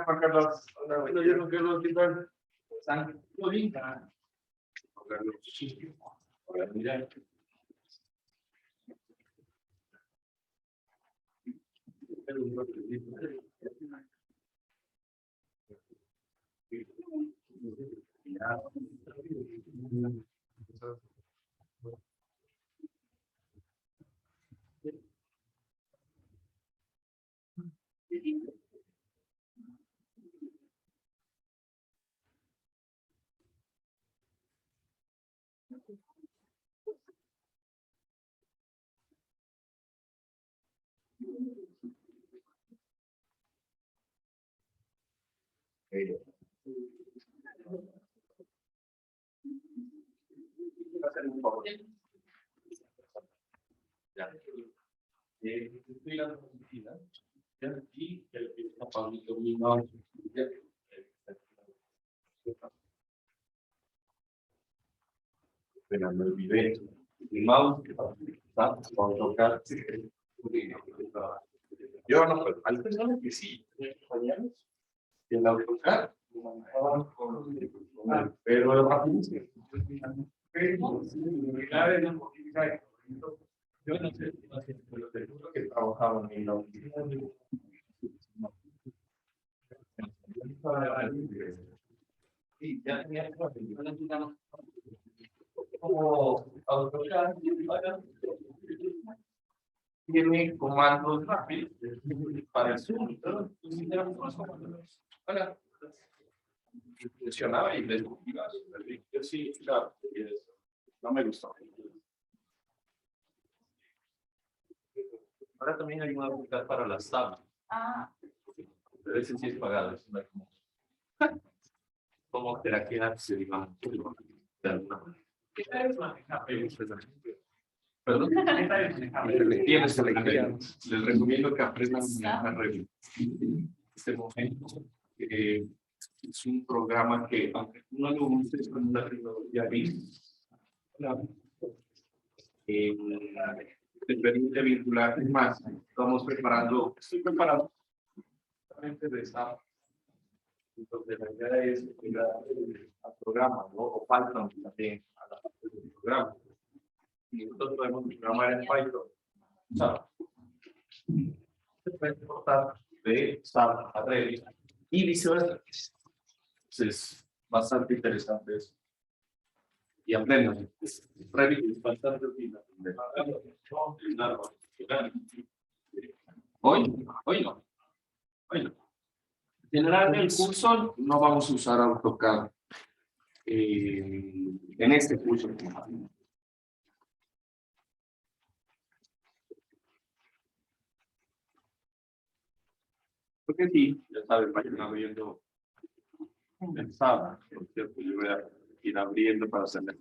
Juan Carlos, hola, Carlos, ¿qué tal? ¿Todo bien? Juan Carlos, hola, mira. Estoy en la oficina y el que está Pablito Minón. Esperando el video. Mi mouse está por tocar. Yo no, pero hay personas que sí, compañeros, que el AutoCAD pero rapidísimo. Yo no sé, pero seguro que trabajaban en la oficina. Sí, ya tenía como AutoCAD tiene comandos rápidos para el Zoom y todo. Hola. Funcionaba y les iba. Yo sí, claro, no me gustó. Ahora también hay una oportunidad para las tablas. Pero ese sí es pagado. Es como terapia se diga. ¿Qué tal es manejar? Perdón, ¿qué tal es manejar? Tienes alegría. Les recomiendo que aprendan a manejar Revit. Este momento es un programa que, aunque no lo uses con una tecnología BIM, te permite vincular más. Estamos preparando, estoy preparando de esta. Entonces, la idea es llegar al programa, ¿no? O Python también a la parte del programa. Y nosotros podemos programar en Python. SAP. Se puede exportar de SAP a Revit y viceversa. Es bastante interesante eso. Y aprendan. Revit es bastante útil. Hoy no. Hoy no. En general, el curso no vamos a usar AutoCAD en este curso. Porque sí, ya saben, vayan abriendo el sábado, por cierto, yo voy a ir abriendo para hacerle.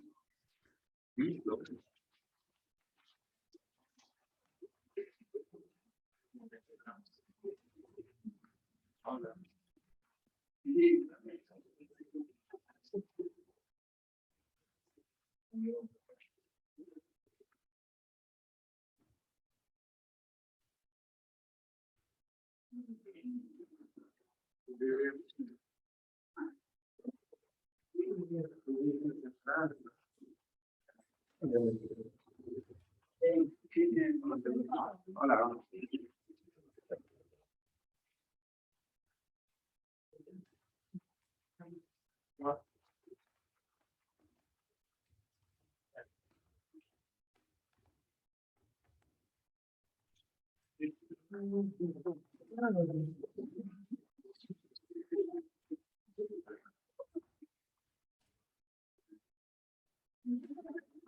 ¿Listo? Hola. Hola.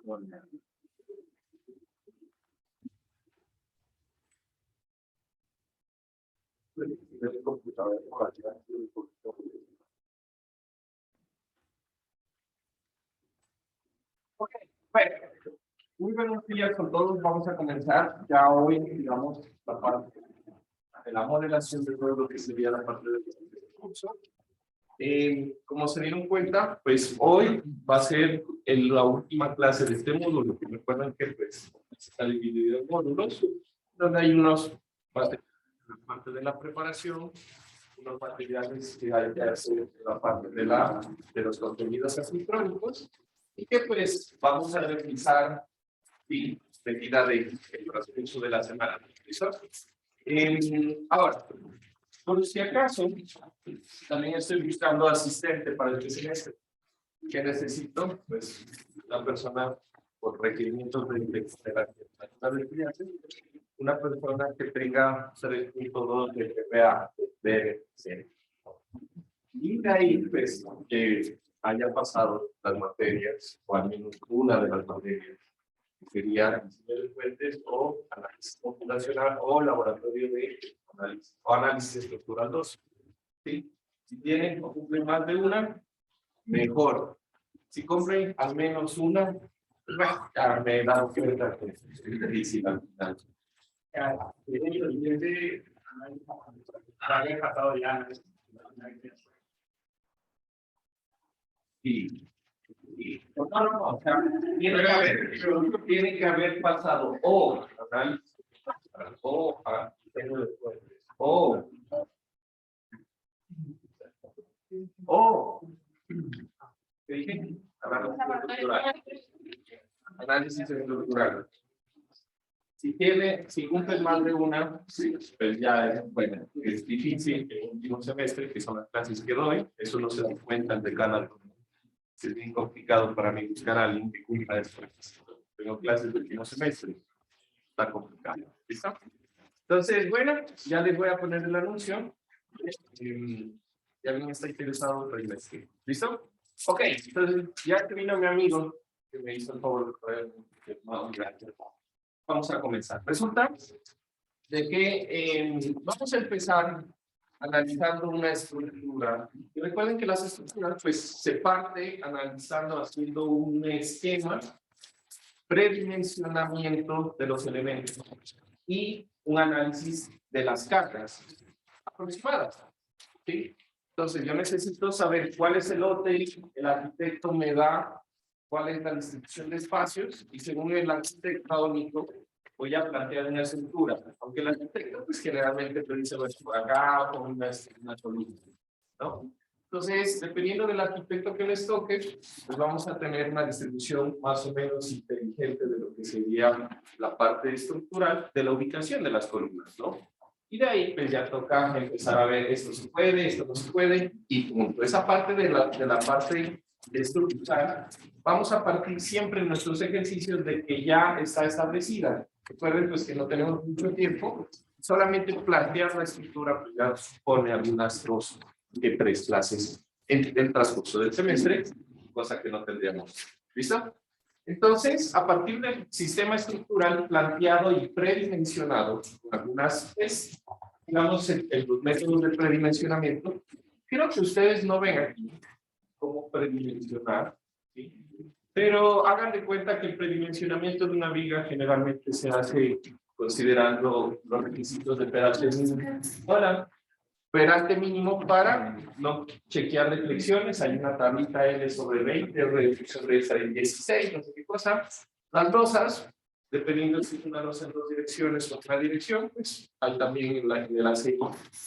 Ok, bueno, muy buenos días con todos. Vamos a comenzar ya hoy, digamos, la parte de la modelación de todo lo que sería la parte del curso. Como se dieron cuenta, pues hoy va a ser la última clase de este módulo. Recuerden que pues, está dividido en módulos, donde hay unos parte de la preparación, unos materiales que hay que hacer la parte de los contenidos asincrónicos, y que pues vamos a revisar y medida del transcurso de la semana. ¿Listo? Ahora, por si acaso, también estoy buscando asistente para este semestre. ¿Qué necesito? Pues una persona por requerimientos de la estudiante, una persona que tenga 3.2 de GPA de C. Y de ahí, pues, que haya pasado las materias, o al menos una de las materias, que sería diseño de fuentes o análisis computacional o laboratorio de análisis, o análisis estructural 2. ¿Sí? Si tienen o cumplen más de una, mejor. Si compren al menos una, ya me he dado cuenta que es difícil al final. Sí. No, o sea, tiene que haber pasado o análisis o ¿qué dije? Análisis estructural. Si cumples más de una, pues ya es, bueno, es difícil en el último semestre, que son las clases que doy, eso no se da cuenta de cada. Es bien complicado para mí buscar a alguien que cumpla después. Tengo clases del último semestre, está complicado. ¿Listo? Entonces, bueno, ya les voy a poner el anuncio. Si alguien está interesado, regrese. ¿Listo? Ok, entonces ya que vino mi amigo, que me hizo el favor de traer gracias. Vamos a comenzar. Resulta de que vamos a empezar analizando una estructura. Y recuerden que las estructuras pues se parte analizando, haciendo un esquema, predimensionamiento de los elementos y un análisis de las cargas aproximadas. ¿Sí? Entonces yo necesito saber cuál es el lote, el arquitecto me da cuál es la distribución de espacios y según el arquitecto único voy a plantear una estructura, aunque el arquitecto pues generalmente te dice pues, por acá o una columna, ¿no? Entonces, dependiendo del arquitecto que les toque, pues vamos a tener una distribución más o menos inteligente de lo que sería la parte estructural de la ubicación de las columnas, ¿no? Y de ahí pues ya toca empezar a ver esto se puede, esto no se puede, y punto. Esa parte de la parte estructural, vamos a partir siempre en nuestros ejercicios de que ya está establecida. Recuerden pues que no tenemos mucho tiempo, solamente plantear la estructura pues ya supone algunas 2 de 3 clases en el transcurso del semestre, cosa que no tendríamos. ¿Listo? Entonces, a partir del sistema estructural planteado y predimensionado, algunas es, digamos, los métodos de predimensionamiento, quiero que ustedes no ven aquí cómo predimensionar, ¿sí? Pero hagan de cuenta que el predimensionamiento de una viga generalmente se hace considerando los requisitos de peralte mínimo. Hola. Peralte mínimo para no chequear deflexiones. Hay una tablita L sobre 20, R sobre 16, no sé qué cosa. Las losas, dependiendo si es una losa en 2 direcciones o otra dirección, pues hay también en el ACI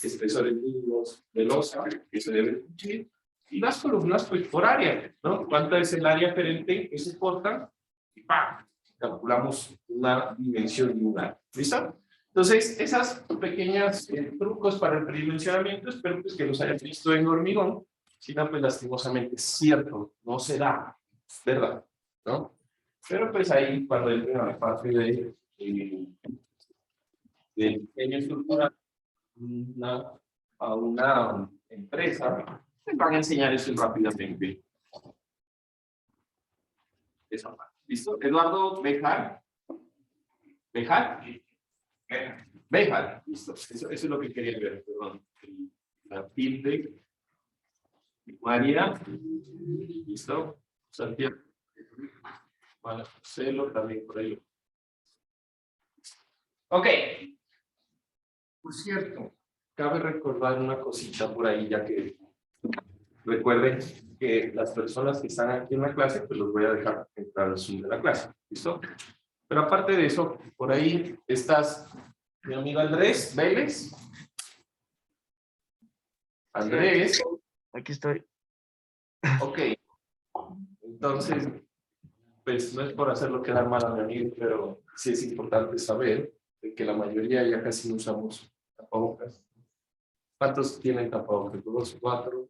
espesores mínimos de losa que se deben cumplir. Y las columnas, pues por área, ¿no? ¿Cuánta es el área aferente que soporta? Y ¡pam! Calculamos una dimensión lunar. ¿Listo? Entonces, esas pequeñas trucos para el predimensionamiento, espero pues, que los hayan visto en hormigón. Si no, pues lastimosamente es cierto, no se da, ¿verdad? ¿No? Pero pues ahí, cuando entren a la parte de diseño estructural a una empresa, les van a enseñar eso rápidamente. esa parte. ¿Listo? Eduardo Bejar. ¿Bejar? Bejar. Listo. Eso es lo que quería ver. Perdón. La tilde. María. ¿Listo? Santiago. Marcelo también por ahí. Ok. Por cierto, cabe recordar una cosita por ahí, ya que recuerden que las personas que están aquí en la clase, pues los voy a dejar entrar al Zoom de la clase. ¿Listo? Pero aparte de eso, por ahí estás, mi amigo Andrés Vélez. Andrés. Aquí estoy. Ok. Entonces, pues no es por hacerlo quedar mal a mi amigo, pero sí es importante saber de que la mayoría ya casi no usamos tapabocas. ¿Cuántos tienen tapabocas? 2, 4,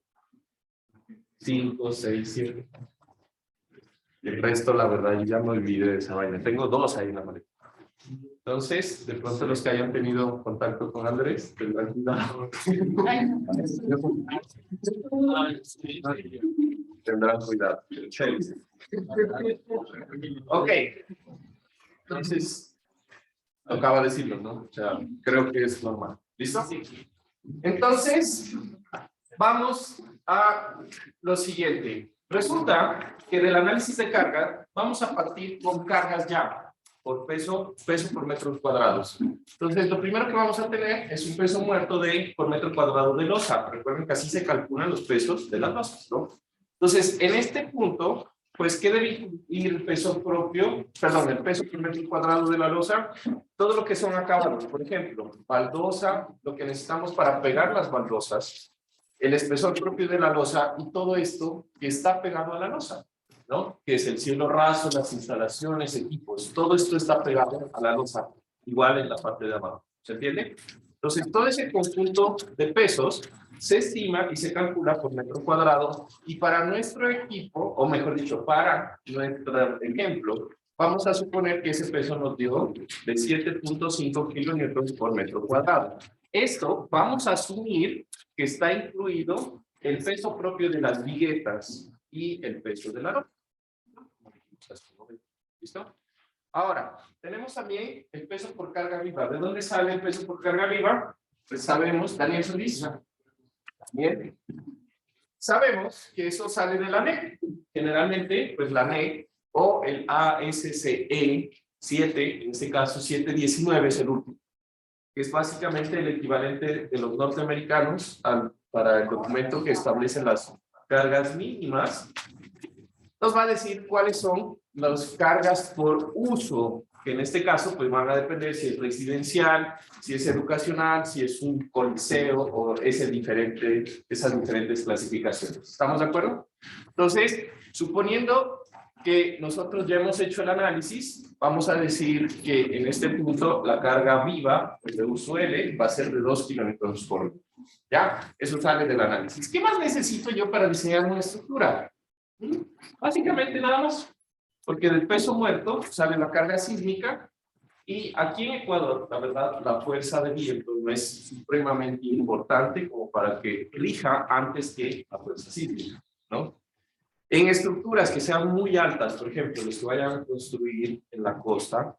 5, 6, 7. El resto, la verdad, yo ya me olvidé de esa vaina. Tengo 2 ahí en la maleta. Entonces, de pronto los que hayan tenido contacto con Andrés, tendrán cuidado. Tendrán cuidado. Ok. Entonces, acaba de decirlo, ¿no? O sea, creo que es normal. ¿Listo? Entonces, vamos a lo siguiente. Resulta que del análisis de carga vamos a partir con cargas ya por peso por metros cuadrados. Entonces, lo primero que vamos a tener es un peso muerto por metro cuadrado de losa. Recuerden que así se calculan los pesos de las losas, ¿no? Entonces, en este punto, pues, ¿qué debe incluir el peso propio? Perdón, el peso por metro cuadrado de la losa. Todo lo que son acabados, por ejemplo, baldosa, lo que necesitamos para pegar las baldosas, el espesor propio de la losa y todo esto que está pegado a la losa, ¿no? Que es el cielo raso, las instalaciones, equipos, todo esto está pegado a la losa, igual en la parte de abajo, ¿se entiende? Entonces, todo ese conjunto de pesos se estima y se calcula por metro cuadrado, y para nuestro equipo, o mejor dicho, para nuestro ejemplo, vamos a suponer que ese peso nos dio de 7.5 kilonewtons por metro cuadrado. Esto vamos a asumir que está incluido el peso propio de las viguetas y el peso de la roca. ¿Listo? Ahora, tenemos también el peso por carga viva. ¿De dónde sale el peso por carga viva? Pues sabemos, Daniel Solís. Bien. Sabemos que eso sale de la NEC. Generalmente, pues la NEC o el ASCE 7, en este caso 719 es el último, que es básicamente el equivalente de los norteamericanos para el documento que establece las cargas mínimas. Nos va a decir cuáles son las cargas por uso, que en este caso pues van a depender si es residencial, si es educacional, si es un coliseo o esas diferentes clasificaciones. ¿Estamos de acuerdo? Entonces, suponiendo que nosotros ya hemos hecho el análisis, vamos a decir que en este punto la carga viva, pues de uso L, va a ser de 2 kilómetros por hora. ¿Ya? Eso sale del análisis. ¿Qué más necesito yo para diseñar una estructura? Básicamente nada más, porque del peso muerto sale la carga sísmica, y aquí en Ecuador, la verdad, la fuerza de viento no es supremamente importante como para que elija antes que la fuerza sísmica, ¿no? En estructuras que sean muy altas, por ejemplo, los que vayan a construir en la costa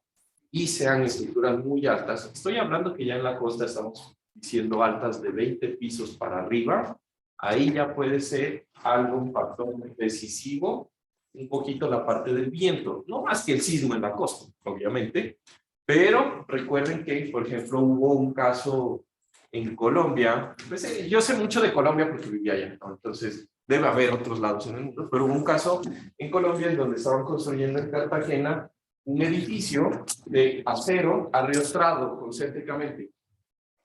y sean estructuras muy altas, estoy hablando que ya en la costa estamos diciendo altas de 20 pisos para arriba, ahí ya puede ser algo, un factor decisivo, un poquito la parte del viento, no más que el sismo en la costa, obviamente, pero recuerden que, por ejemplo, hubo un caso en Colombia, pues, yo sé mucho de Colombia porque vivía allá, ¿no? Entonces debe haber otros lados en el mundo, pero hubo un caso en Colombia en donde estaban construyendo en Cartagena un edificio de acero arriostrado concéntricamente,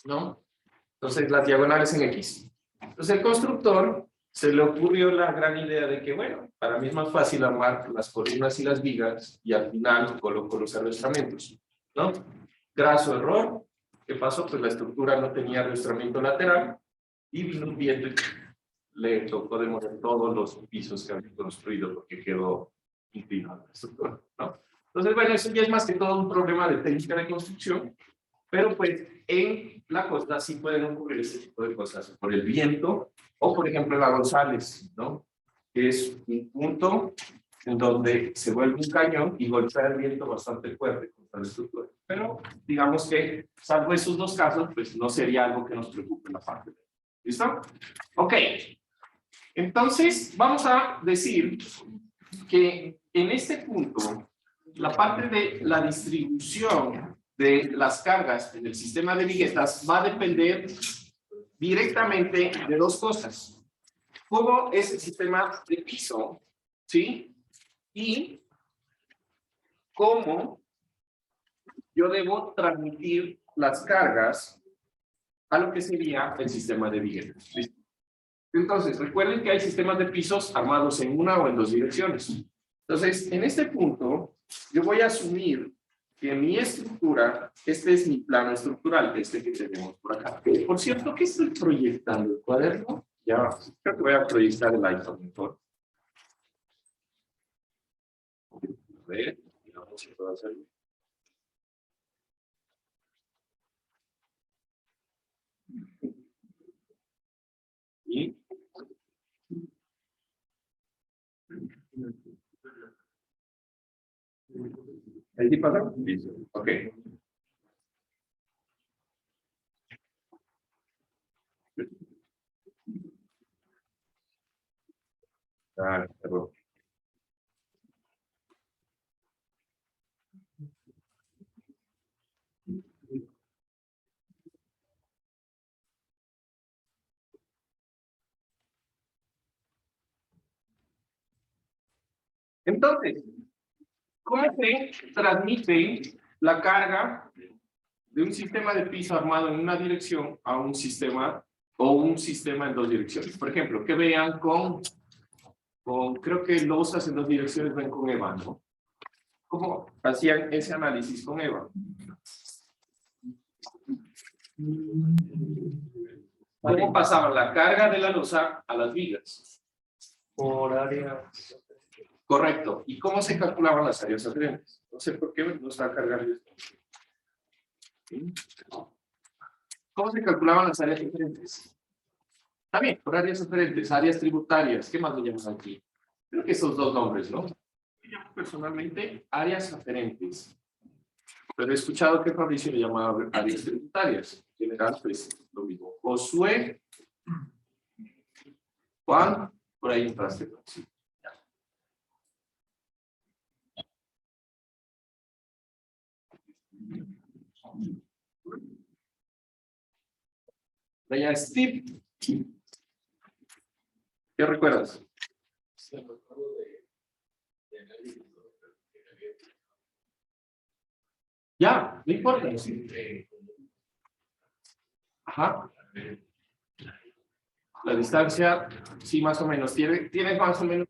¿no? Entonces las diagonales en X. Entonces el constructor se le ocurrió la gran idea de que, bueno, para mí es más fácil armar las columnas y las vigas y al final coloco los arrastramientos, ¿no? Graso error. ¿Qué pasó? Pues la estructura no tenía arrastramiento lateral y vino un viento y le tocó demoler todos los pisos que había construido porque quedó inclinada la estructura, ¿no? Entonces, bueno, eso ya es más que todo un problema de técnica de construcción, pero pues en la costa sí pueden ocurrir ese tipo de cosas por el viento, o por ejemplo la González, ¿no? Que es un punto en donde se vuelve un cañón y golpea el viento bastante fuerte contra la estructura. Pero digamos que, salvo esos dos casos, pues no sería algo que nos preocupe en la parte de... ¿Listo? Ok. Entonces, vamos a decir que en este punto, la parte de la distribución de las cargas en el sistema de viguetas va a depender directamente de dos cosas. Cómo es el sistema de piso, ¿sí? Y cómo yo debo transmitir las cargas a lo que sería el sistema de viguetas. ¿Listo? Entonces, recuerden que hay sistemas de pisos armados en una o en dos direcciones. Entonces, en este punto, yo voy a asumir que mi estructura, este es mi plano estructural, este que tenemos por acá. Por cierto, ¿qué estoy proyectando? ¿El cuaderno? Ya, creo que voy a proyectar el iPhone mejor. A ver, digamos si puedo hacerlo. Y... ¿ahí sí pasa? Listo. Ok. Ah, perdón. Entonces, ¿cómo se transmite la carga de un sistema de piso armado en una dirección a un sistema o un sistema en dos direcciones? Por ejemplo, que vean con creo que losas en dos direcciones ven con EVA, ¿no? ¿Cómo hacían ese análisis con EVA? ¿Cómo pasaban la carga de la losa a las vigas? Por área. Correcto. ¿Y cómo se calculaban las áreas aferentes? No sé por qué no está cargando esto. ¿Cómo se calculaban las áreas aferentes? Está bien, por áreas aferentes, áreas tributarias. ¿Qué más le llaman aquí? Creo que esos dos nombres, ¿no? Yo llamo personalmente áreas aferentes. Pero he escuchado que Fabricio le llamaba áreas tributarias. En general, pues lo mismo. Josué, Juan, por ahí entraste. Sí. Allá Steve. ¿Qué recuerdas? Ya, no importa. Ajá. La distancia, sí, más o menos. ¿Tiene más o menos?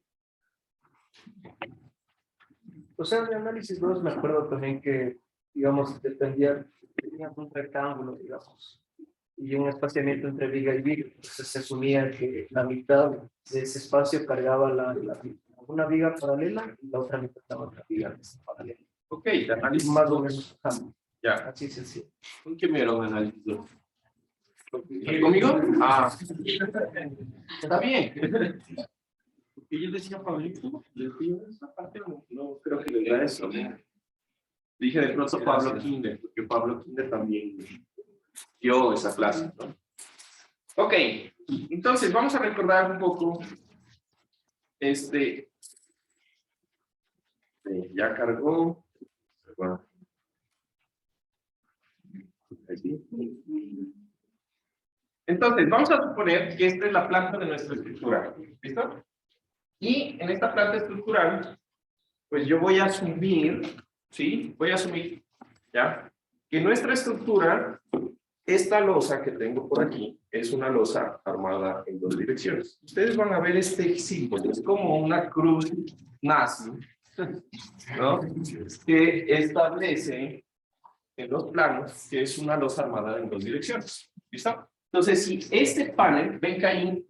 O sea, de análisis 2 me acuerdo también que, digamos, teníamos un rectángulo, digamos, y un espaciamiento entre viga y viga. Entonces se asumía que la mitad de ese espacio cargaba una viga paralela y la otra mitad la otra viga paralela. Ok, de análisis Más o 2. menos, Ya. así sencillo. ¿Con qué me dieron análisis 2? ¿Conmigo? Ah, está bien. Porque yo decía Pablito, les digo, esa parte no creo que le da eso. ¿No? Dije de pronto Pablo Kinder, porque Pablo Kinder también dio esa clase, ¿no? Ok, entonces vamos a recordar un poco ya cargó. Bueno. Entonces, vamos a suponer que esta es la planta de nuestra estructura. ¿Listo? Y en esta planta estructural, pues yo voy a asumir, ¿sí? Voy a asumir, ¿ya? Que nuestra estructura, esta losa que tengo por aquí, es una losa armada en dos direcciones. Ustedes van a ver este símbolo, es como una cruz nazi, ¿no? Que establece en los planos que es una losa armada en dos direcciones. ¿Listo? Entonces, si este panel, ven que hay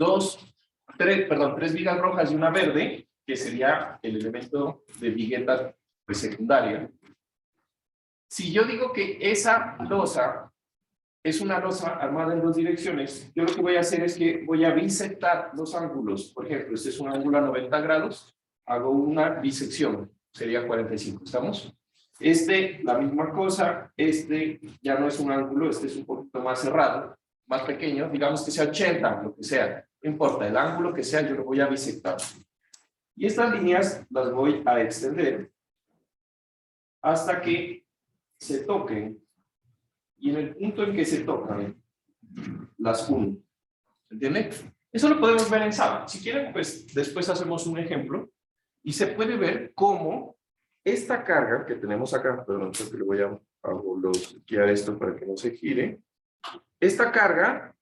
tres vigas rojas y una verde, que sería el elemento de vigueta pues, secundaria. Si yo digo que esa losa es una losa armada en dos direcciones, yo lo que voy a hacer es que voy a bisectar los ángulos. Por ejemplo, este es un ángulo a 90 grados, hago una bisección, sería 45, ¿estamos? La misma cosa, ya no es un ángulo, es un poquito más cerrado, más pequeño, digamos que sea 80, lo que sea, no importa, el ángulo que sea, yo lo voy a bisectar. Y estas líneas las voy a extender hasta que se toquen, y en el punto en que se tocan, las uno. ¿Entienden? Eso lo podemos ver en SAP. Si quieren, pues después hacemos un ejemplo y se puede ver cómo esta carga que tenemos acá, perdón, creo que le voy a bloquear esto para que no se gire. Esta carga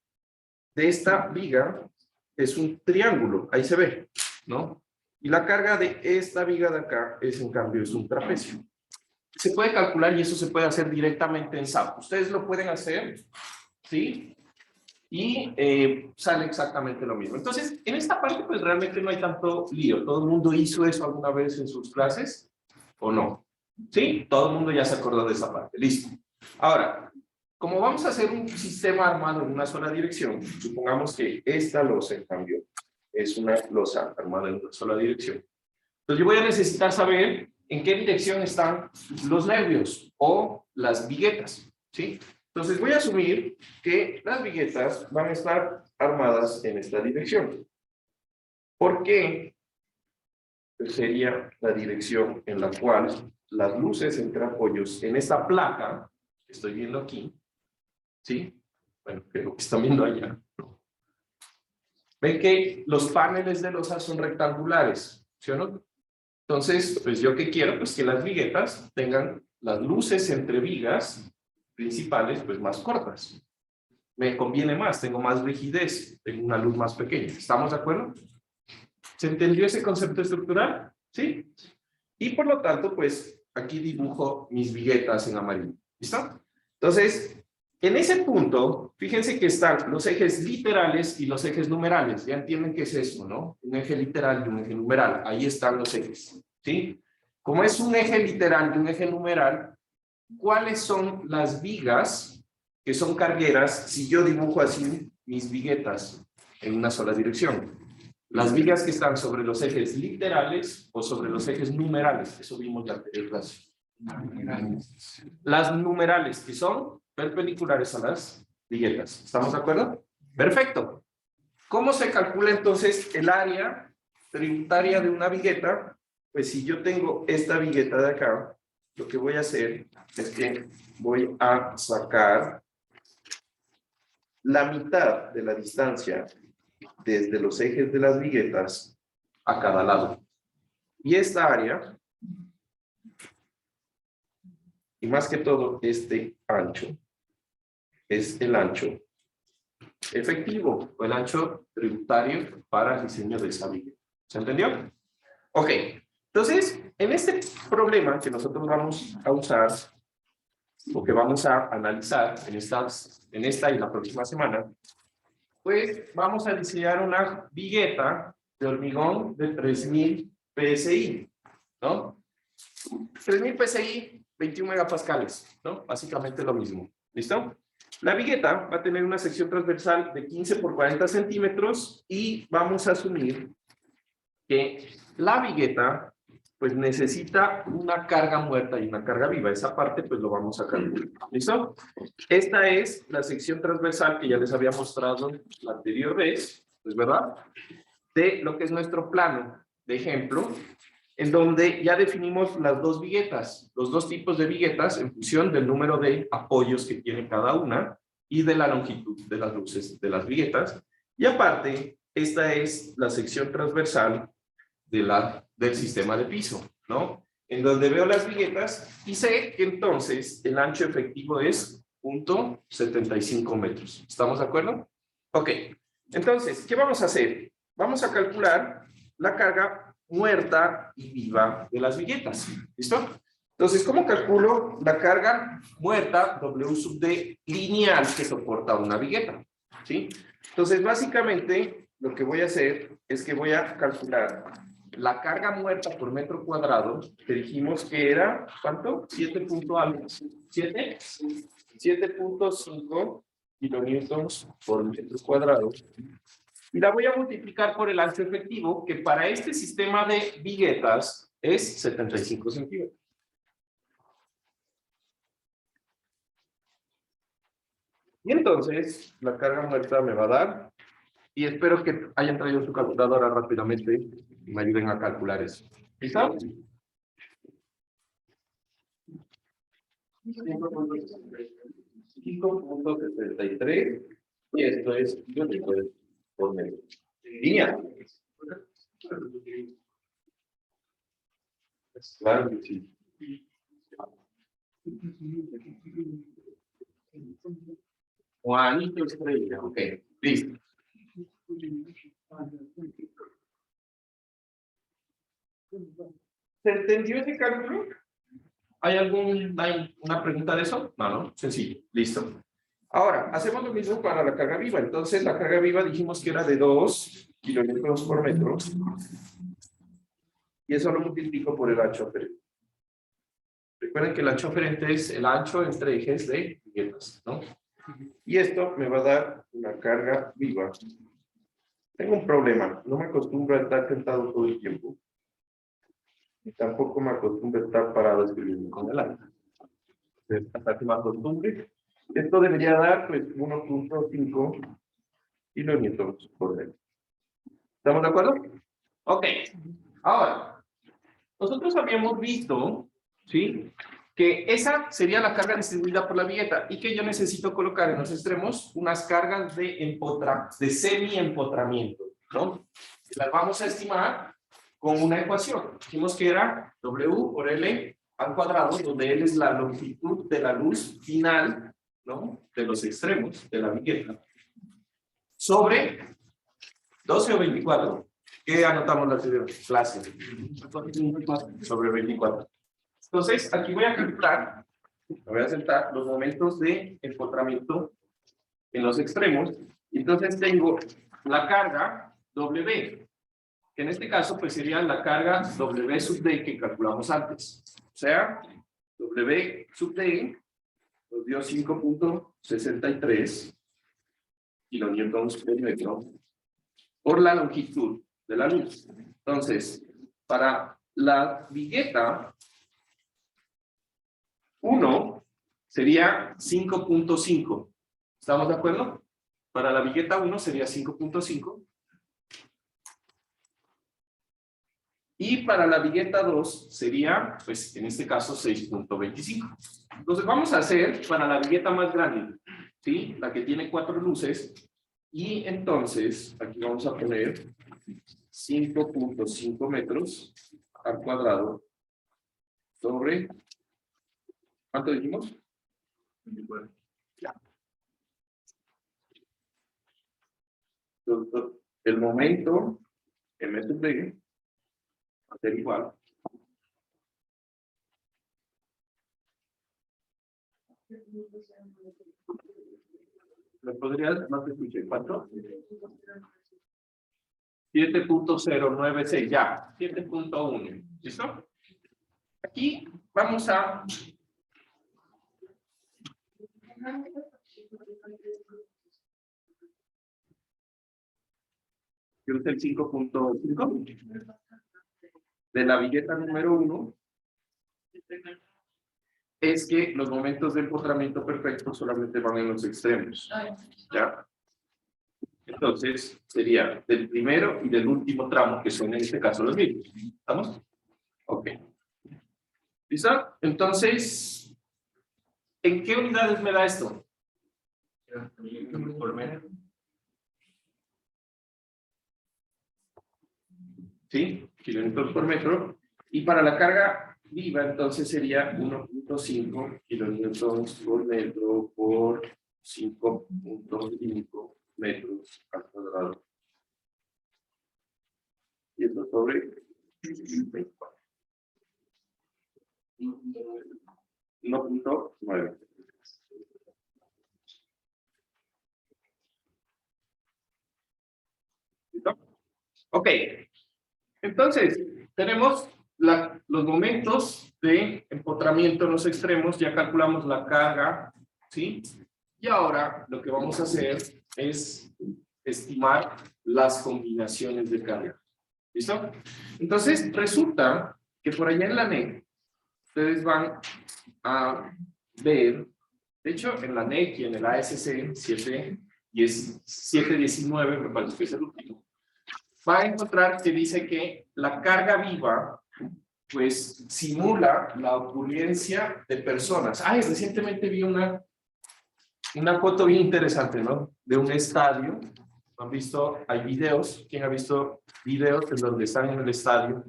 de esta viga es un triángulo, ahí se ve, ¿no? Y la carga de esta viga de acá es, en cambio, es un trapecio. Se puede calcular y eso se puede hacer directamente en SAP. Ustedes lo pueden hacer, ¿sí? Y sale exactamente lo mismo. Entonces, en esta parte, pues realmente no hay tanto lío. ¿Todo el mundo hizo eso alguna vez en sus clases? ¿O no? ¿Sí? Todo el mundo ya se acordó de esa parte. Listo. Ahora, como vamos a hacer un sistema armado en una sola dirección, supongamos que esta losa, en cambio, es una losa armada en una sola dirección. Entonces, yo voy a necesitar saber en qué dirección están los nervios o las viguetas, ¿sí? Entonces voy a asumir que las viguetas van a estar armadas en esta dirección. ¿Por qué? Pues sería la dirección en la cual las luces entre apoyos en esta placa que estoy viendo aquí, ¿sí? Bueno, que lo que están viendo allá, ¿no? Ven que los paneles de losa son rectangulares, ¿sí o no? Entonces, pues yo qué quiero, pues que las viguetas tengan las luces entre vigas principales, pues más cortas. Me conviene más, tengo más rigidez, tengo una luz más pequeña. ¿Estamos de acuerdo? ¿Se entendió ese concepto estructural? ¿Sí? Y por lo tanto, pues aquí dibujo mis viguetas en amarillo. ¿Listo? Entonces, en ese punto, fíjense que están los ejes literales y los ejes numerales. Ya entienden qué es eso, ¿no? Un eje literal y un eje numeral. Ahí están los ejes. ¿Sí? Como es un eje literal y un eje numeral, ¿cuáles son las vigas que son cargueras si yo dibujo así mis viguetas en una sola dirección? Las vigas que están sobre los ejes literales o sobre los ejes numerales, eso vimos la anterior clase. Las numerales, que son perpendiculares a las viguetas. ¿Estamos de acuerdo? Perfecto. ¿Cómo se calcula entonces el área tributaria de una vigueta? Pues si yo tengo esta vigueta de acá, lo que voy a hacer es que voy a sacar la mitad de la distancia desde los ejes de las viguetas a cada lado. Y esta área, y más que todo este ancho, es el ancho efectivo, o el ancho tributario para el diseño de esa vigueta. ¿Se entendió? Ok, entonces, en este problema que nosotros vamos a usar, o que vamos a analizar en esta y la próxima semana, pues vamos a diseñar una vigueta de hormigón de 3000 PSI, ¿no? 3000 PSI, 21 megapascales, ¿no? Básicamente lo mismo, ¿listo? La vigueta va a tener una sección transversal de 15 por 40 centímetros y vamos a asumir que la vigueta pues necesita una carga muerta y una carga viva. Esa parte pues lo vamos a calcular. ¿Listo? Esta es la sección transversal que ya les había mostrado la anterior vez, ¿es verdad? De lo que es nuestro plano de ejemplo, en donde ya definimos las dos viguetas, los dos tipos de viguetas en función del número de apoyos que tiene cada una y de la longitud de las luces de las viguetas. Y aparte, esta es la sección transversal del sistema de piso, ¿no? En donde veo las viguetas y sé que entonces el ancho efectivo es 0.75 metros. ¿Estamos de acuerdo? Ok. Entonces, ¿qué vamos a hacer? Vamos a calcular la carga muerta y viva de las viguetas. ¿Listo? Entonces, ¿cómo calculo la carga muerta W sub D lineal que soporta una vigueta? ¿Sí? Entonces, básicamente, lo que voy a hacer es que voy a calcular la carga muerta por metro cuadrado, que dijimos que era, ¿cuánto? 7 punto algo. ¿7? 7.5 kilonewtons por metro cuadrado Y la voy a multiplicar por el ancho efectivo, que para este sistema de viguetas es 75 centímetros. Y entonces, la carga muerta me va a dar, y espero que hayan traído su calculadora rápidamente y me ayuden a calcular eso. ¿Listo? 5.73, y esto es kilómetros por metro. Línea. Claro que sí. Juanito Estrella, ok, listo. ¿Se entendió ese cálculo? ¿Hay una pregunta de eso? No, sencillo, listo. Ahora, hacemos lo mismo para la carga viva. Entonces, la carga viva dijimos que era de 2 kilómetros por metro. Y eso lo multiplico por el ancho oferente. Recuerden que el ancho oferente es el ancho entre ejes de viguetas, ¿no? Y esto me va a dar una carga viva. Tengo un problema. No me acostumbro a estar sentado todo el tiempo. Y tampoco me acostumbro a estar parado escribiendo con el alta. Hasta que me acostumbre. Esto debería dar pues 1.5 kilonewtons por metro. ¿Estamos de acuerdo? Ok. Ahora, nosotros habíamos visto, ¿sí?, que esa sería la carga distribuida por la vigueta y que yo necesito colocar en los extremos unas cargas de semi-empotramiento, ¿no? Las vamos a estimar con una ecuación. Dijimos que era W por L al cuadrado, donde L es la longitud de la luz final, ¿no?, de los extremos de la vigueta, sobre 12 o 24. ¿Qué anotamos la anterior clase? Sobre 24. Entonces, aquí voy a calcular, me voy a sentar los momentos de empotramiento en los extremos. Entonces tengo la carga W, que en este caso pues sería la carga W sub D que calculamos antes. O sea, W sub D nos dio 5.63 kilonewtons por metro por la longitud de la luz. Entonces, para la vigueta 1 sería 5.5. ¿Estamos de acuerdo? Para la vigueta 1 sería 5.5. Y para la vigueta 2 sería, pues en este caso, 6.25. Entonces vamos a hacer para la vigueta más grande, ¿sí?, la que tiene 4 luces. Y entonces, aquí vamos a poner 5.5 metros al cuadrado sobre, ¿cuánto dijimos? 24. Ya. Entonces, el momento M sub D va a ser igual. ¿Lo podrías? No te escuché. ¿Cuánto? 7.096, ya. 7.1. ¿Listo? Aquí vamos a... ¿Qué es el 5.5? De la vigueta número 1 es que los momentos de empotramiento perfecto solamente van en los extremos. ¿Ya? Entonces, sería del primero y del último tramo, que son en este caso los mismos. ¿Estamos? Ok. ¿Listo? Entonces, ¿en qué unidades me da esto? Por metro. ¿Sí? Kilómetros por metro. Y para la carga viva, entonces sería 1.5 kilonewtons por metro por 5.5 metros al cuadrado. Y esto sobre 24. 1.9. ¿Listo? Ok. Entonces, tenemos los momentos de empotramiento en los extremos, ya calculamos la carga, ¿sí? Y ahora lo que vamos a hacer es estimar las combinaciones de carga. ¿Listo? Entonces, resulta que por allá en la NEC, ustedes van a ver, de hecho, en la NEC y en el ASC 719, me parece que es el último, va a encontrar que dice que la carga viva, pues, simula la ocurrencia de personas. Ay, recientemente vi una foto bien interesante, ¿no? De un estadio. ¿Han visto? Hay videos. ¿Quién ha visto videos en donde están en el estadio?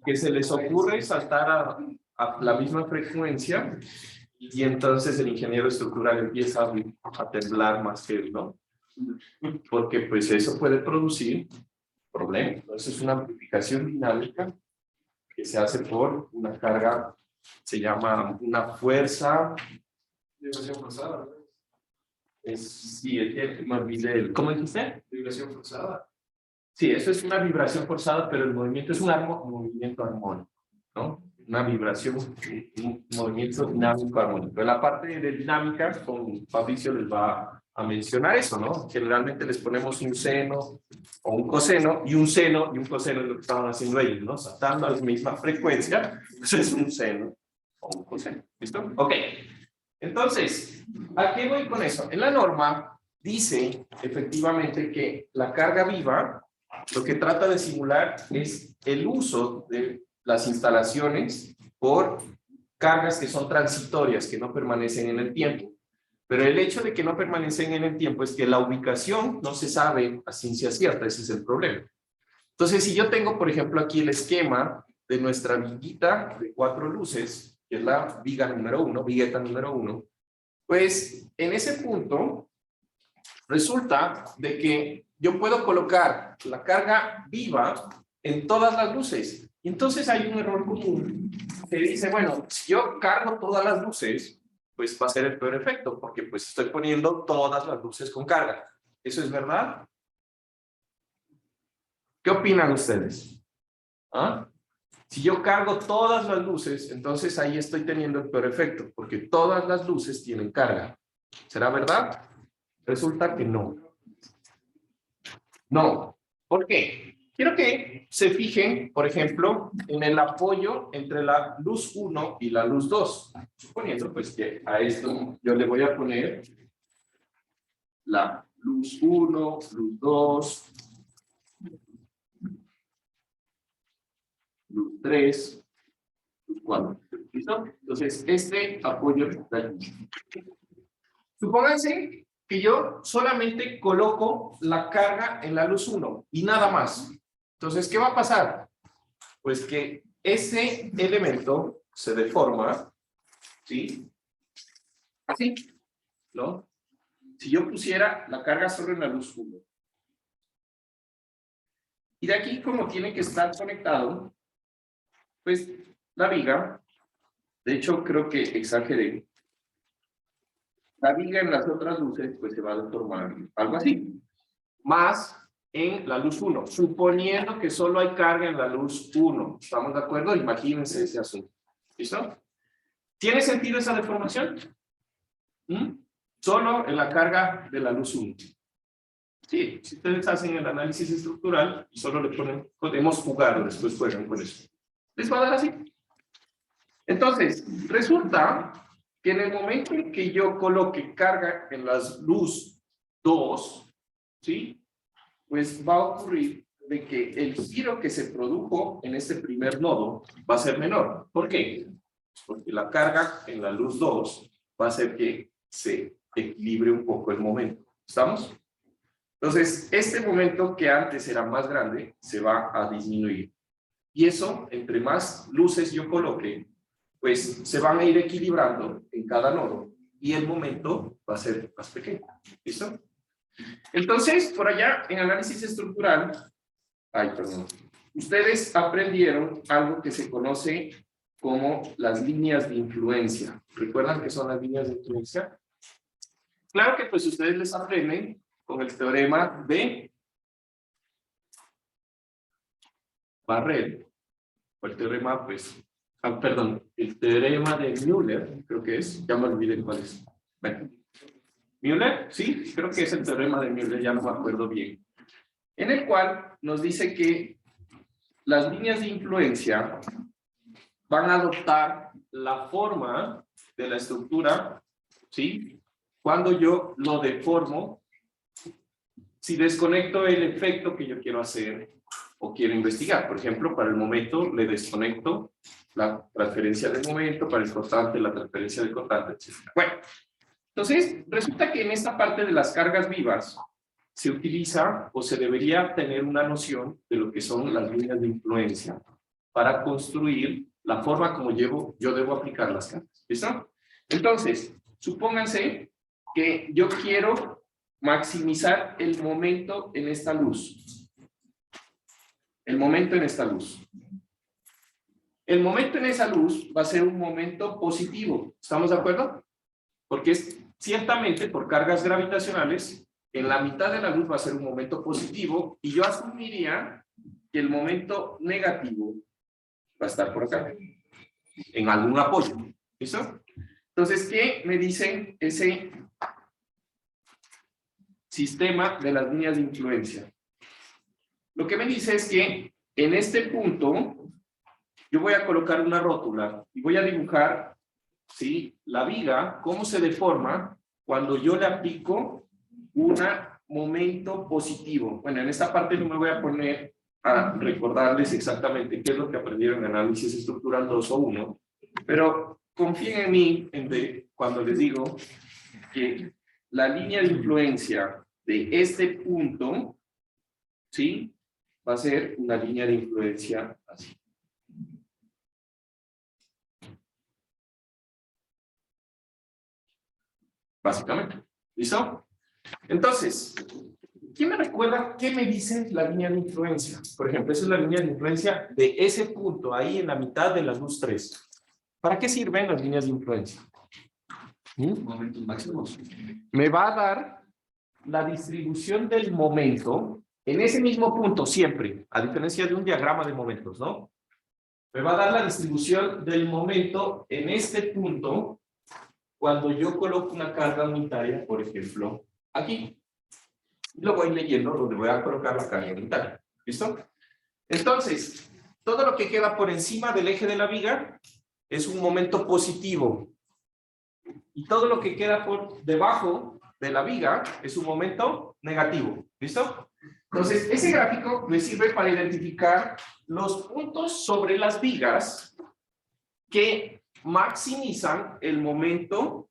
Que se les ocurre saltar a la misma frecuencia y entonces el ingeniero estructural empieza a temblar más que él, ¿no? Porque pues eso puede producir problemas. Entonces es una amplificación dinámica que se hace por una carga, se llama una fuerza. Vibración forzada. Sí, me olvidé. ¿Cómo dijiste? Vibración forzada. Sí, eso es una vibración forzada, pero el movimiento es un movimiento armónico, ¿no? Una vibración, un movimiento dinámico armónico. En la parte de dinámica, con Fabricio les va a mencionar eso, ¿no? Generalmente les ponemos un seno o un coseno, y un seno y un coseno es lo que estaban haciendo ellos, ¿no? Saltando a la misma frecuencia, eso es un seno o un coseno. ¿Listo? Ok. Entonces, ¿a qué voy con eso? En la norma dice efectivamente que la carga viva lo que trata de simular es el uso de las instalaciones por cargas que son transitorias, que no permanecen en el tiempo. Pero el hecho de que no permanecen en el tiempo es que la ubicación no se sabe a ciencia cierta, ese es el problema. Entonces, si yo tengo, por ejemplo, aquí el esquema de nuestra viguita de 4 luces, que es la viga número 1, vigueta número 1, pues en ese punto resulta de que yo puedo colocar la carga viva en todas las luces. Y entonces hay un error común que dice, bueno, si yo cargo todas las luces, pues va a ser el peor efecto, porque pues estoy poniendo todas las luces con carga. ¿Eso es verdad? ¿Qué opinan ustedes? ¿Ah? Si yo cargo todas las luces, entonces ahí estoy teniendo el peor efecto, porque todas las luces tienen carga. ¿Será verdad? Resulta que no. No. ¿Por qué? Quiero que se fijen, por ejemplo, en el apoyo entre la luz 1 y la luz 2. Suponiendo pues que a esto yo le voy a poner la luz 1, luz 2, luz 3, luz 4. ¿Listo? Entonces, este apoyo está aquí. Supónganse que yo solamente coloco la carga en la luz 1 y nada más. Entonces, ¿qué va a pasar? Pues que ese elemento se deforma, ¿sí? Así, ¿no? Si yo pusiera la carga solo en la luz 1. Y de aquí, como tiene que estar conectado, pues la viga, de hecho creo que exageré, la viga en las otras luces pues se va a deformar algo así. Más en la luz 1, suponiendo que solo hay carga en la luz 1. ¿Estamos de acuerdo? Imagínense ese asunto. ¿Listo? ¿Tiene sentido esa deformación? Solo en la carga de la luz 1. Sí, si ustedes hacen el análisis estructural y solo le ponen, podemos jugar, después juegan con eso. ¿Les va a dar así? Entonces, resulta que en el momento en que yo coloque carga en las luz 2, ¿sí? Pues va a ocurrir de que el giro que se produjo en este primer nodo va a ser menor. ¿Por qué? Porque la carga en la luz 2 va a hacer que se equilibre un poco el momento. ¿Estamos? Entonces, este momento que antes era más grande se va a disminuir. Y eso, entre más luces yo coloque, pues se van a ir equilibrando en cada nodo y el momento va a ser más pequeño. ¿Listo? Entonces, por allá, en análisis estructural, ustedes aprendieron algo que se conoce como las líneas de influencia. ¿Recuerdan qué son las líneas de influencia? Claro que pues ustedes les aprenden con el teorema de Barrel, o el teorema, pues, el teorema de Müller, creo que es, ya me olvidé cuál es. Bueno, Müller, sí, creo que es el teorema de Müller, ya no me acuerdo bien. en el cual nos dice que las líneas de influencia van a adoptar la forma de la estructura, ¿sí? Cuando yo lo deformo, si desconecto el efecto que yo quiero hacer o quiero investigar. Por ejemplo, para el momento le desconecto la transferencia del momento, para el constante la transferencia del constante, etc. Bueno, entonces resulta que en esta parte de las cargas vivas se utiliza o se debería tener una noción de lo que son las líneas de influencia para construir la forma como yo debo aplicar las cargas. ¿Listo? Entonces, supónganse que yo quiero maximizar el momento en esta luz. El momento en esta luz. El momento en esa luz va a ser un momento positivo. ¿Estamos de acuerdo? Porque es ciertamente por cargas gravitacionales, en la mitad de la luz va a ser un momento positivo y yo asumiría que el momento negativo va a estar por acá, en algún apoyo. ¿Listo? Entonces, ¿qué me dice ese sistema de las líneas de influencia? Lo que me dice es que en este punto yo voy a colocar una rótula y voy a dibujar, ¿sí?, la viga, cómo se deforma cuando yo le aplico un momento positivo. Bueno, en esta parte no me voy a poner a recordarles exactamente qué es lo que aprendieron en análisis estructural 2 o 1, pero confíen en mí cuando les digo que la línea de influencia de este punto, ¿sí?, va a ser una línea de influencia así. Básicamente. ¿Listo? Entonces, ¿quién me recuerda qué me dice la línea de influencia? Por ejemplo, esa es la línea de influencia de ese punto, ahí en la mitad de la luz 3. ¿Para qué sirven las líneas de influencia? Momentos máximos. Me va a dar la distribución del momento en ese mismo punto siempre, a diferencia de un diagrama de momentos, ¿no? Me va a dar la distribución del momento en este punto cuando yo coloco una carga unitaria, por ejemplo, aquí. Lo voy leyendo donde voy a colocar la carga unitaria. ¿Listo? Entonces, todo lo que queda por encima del eje de la viga es un momento positivo. Y todo lo que queda por debajo de la viga es un momento negativo. ¿Listo? Entonces, ese gráfico me sirve para identificar los puntos sobre las vigas que maximizan el momento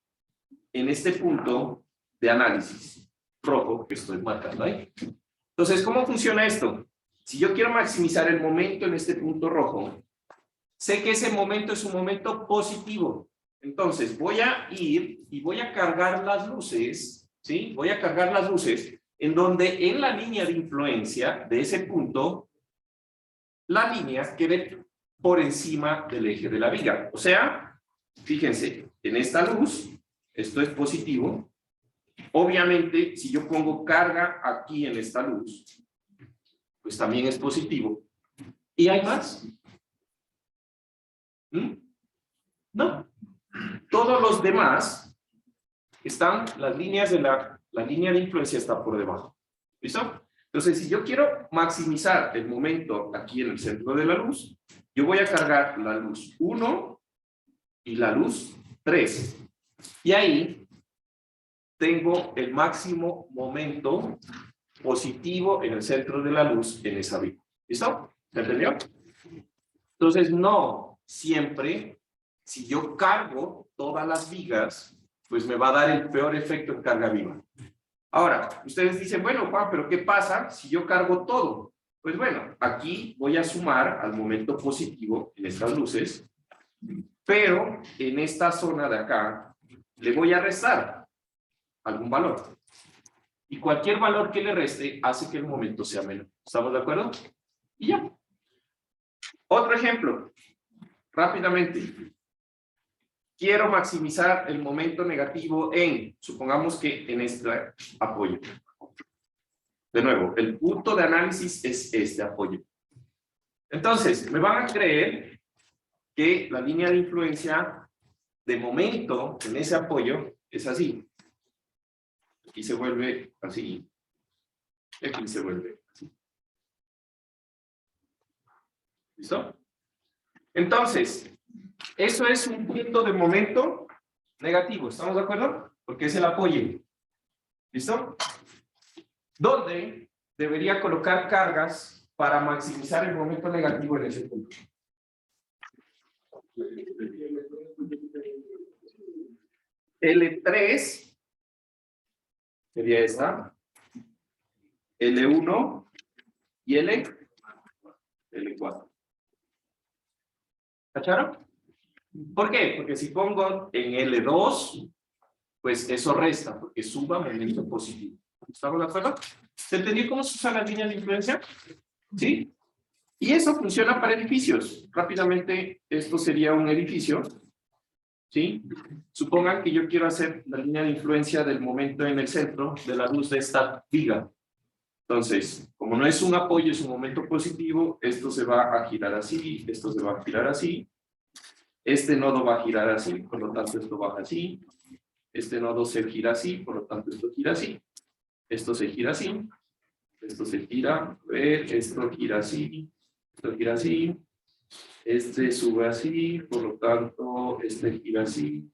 en este punto de análisis rojo que estoy marcando ahí. Entonces, ¿cómo funciona esto? Si yo quiero maximizar el momento en este punto rojo, sé que ese momento es un momento positivo. Entonces, voy a ir y voy a cargar las luces, ¿sí? Voy a cargar las luces en donde en la línea de influencia de ese punto, la línea quede por encima del eje de la viga. O sea, fíjense, en esta luz, esto es positivo. Obviamente, si yo pongo carga aquí en esta luz, pues también es positivo. ¿Y hay más? No. Todos los demás están, las líneas de la línea de influencia está por debajo. ¿Listo? Entonces, si yo quiero maximizar el momento aquí en el centro de la luz, yo voy a cargar la luz 1 y la luz 3. Y ahí tengo el máximo momento positivo en el centro de la luz en esa viga. ¿Listo? ¿Se entendió? Entonces, no siempre, si yo cargo todas las vigas, pues me va a dar el peor efecto en carga viva. Ahora, ustedes dicen, bueno, Juan, pero ¿qué pasa si yo cargo todo? Pues bueno, aquí voy a sumar al momento positivo en estas luces, pero en esta zona de acá le voy a restar algún valor. Y cualquier valor que le reste hace que el momento sea menor. ¿Estamos de acuerdo? Y ya. Otro ejemplo, rápidamente. Quiero maximizar el momento negativo en, supongamos que en este apoyo. De nuevo, el punto de análisis es este apoyo. Entonces, me van a creer que la línea de influencia de momento en ese apoyo es así. Aquí se vuelve así. Aquí se vuelve así. ¿Listo? Entonces, eso es un punto de momento negativo, ¿estamos de acuerdo? Porque es el apoyo. ¿Listo? ¿Dónde debería colocar cargas para maximizar el momento negativo en ese punto? L3 sería esta, L1 y L4. ¿Cacharon? ¿Por qué? Porque si pongo en L2, pues eso resta, porque suba momento positivo. ¿Estamos de acuerdo? ¿Se entendió cómo se usan las líneas de influencia? ¿Sí? Y eso funciona para edificios. Rápidamente, esto sería un edificio. ¿Sí? Supongan que yo quiero hacer la línea de influencia del momento en el centro de la luz de esta viga. Entonces, como no es un apoyo, es un momento positivo, esto se va a girar así, esto se va a girar así, este nodo va a girar así, por lo tanto esto baja así, este nodo se gira así, por lo tanto esto gira así, esto se gira así, esto se gira, a ver, esto gira así, esto gira así, este sube así, por lo tanto este gira así,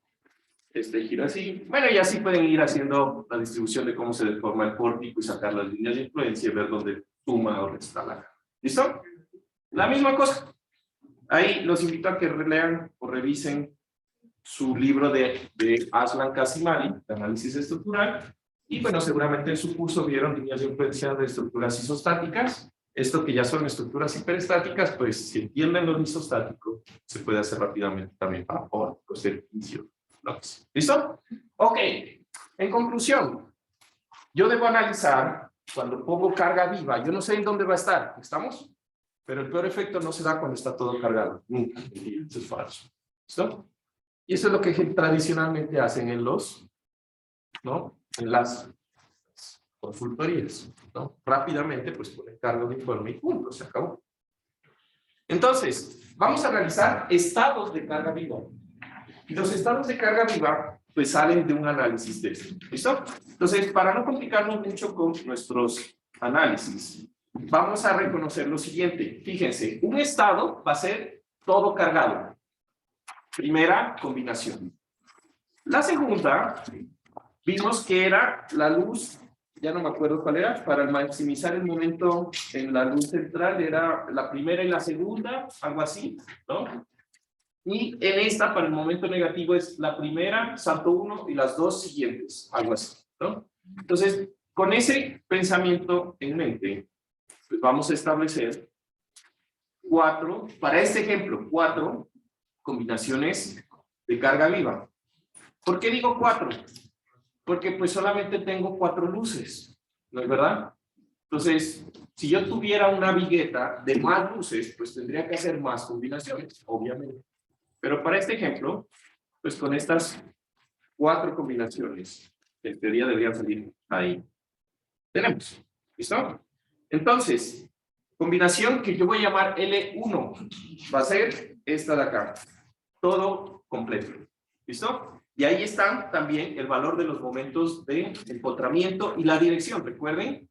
este gira así. Bueno, y así pueden ir haciendo la distribución de cómo se deforma el pórtico y sacar las líneas de influencia y ver dónde suma o resta la carga. ¿Listo? La misma cosa. Ahí los invito a que lean o revisen su libro de Aslan Casimali, de análisis estructural, y bueno, seguramente en su curso vieron líneas de influencia de estructuras isostáticas. Esto que ya son estructuras hiperestáticas, pues si entienden lo isostático, se puede hacer rápidamente también para pórticos, edificios. ¿Listo? Ok. En conclusión, yo debo analizar cuando pongo carga viva. Yo no sé en dónde va a estar. ¿Estamos? Pero el peor efecto no se da cuando está todo cargado. Nunca. Eso es falso. ¿Listo? Y eso es lo que tradicionalmente hacen en los, ¿no? En las consultorías, ¿no? Rápidamente, pues ponen carga de informe y punto, se acabó. Entonces, vamos a realizar estados de carga viva. Y los estados de carga viva, pues salen de un análisis de esto. ¿Listo? Entonces, para no complicarnos mucho con nuestros análisis, vamos a reconocer lo siguiente. Fíjense, un estado va a ser todo cargado. Primera combinación. La segunda, vimos que era la luz, ya no me acuerdo cuál era, para maximizar el momento en la luz central, era la primera y la segunda, algo así, ¿no? Y en esta, para el momento negativo, es la primera, salto 1, y las dos siguientes, algo así, ¿no? Entonces, con ese pensamiento en mente, pues vamos a establecer 4, para este ejemplo, 4 combinaciones de carga viva. ¿Por qué digo 4? Porque pues solamente tengo 4 luces, ¿no es verdad? Entonces, si yo tuviera una vigueta de más luces, pues tendría que hacer más combinaciones, obviamente. Pero para este ejemplo, pues con estas 4 combinaciones, en teoría deberían salir ahí. Tenemos, ¿listo? Entonces, combinación que yo voy a llamar L1, va a ser esta de acá. Todo completo, ¿listo? Y ahí están también el valor de los momentos de empotramiento y la dirección. Recuerden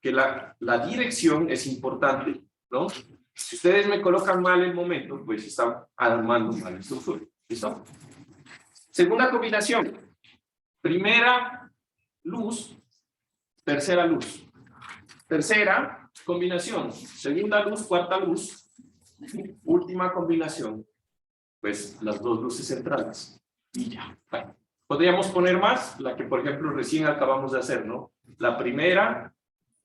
que la dirección es importante, ¿no? Si ustedes me colocan mal el momento, pues están armando mal la estructura. ¿Listo? Segunda combinación. Primera luz, tercera luz. Tercera combinación. Segunda luz, cuarta luz. Última combinación. Pues las dos luces centrales. Y ya. Bueno, podríamos poner más, la que por ejemplo recién acabamos de hacer, ¿no? La primera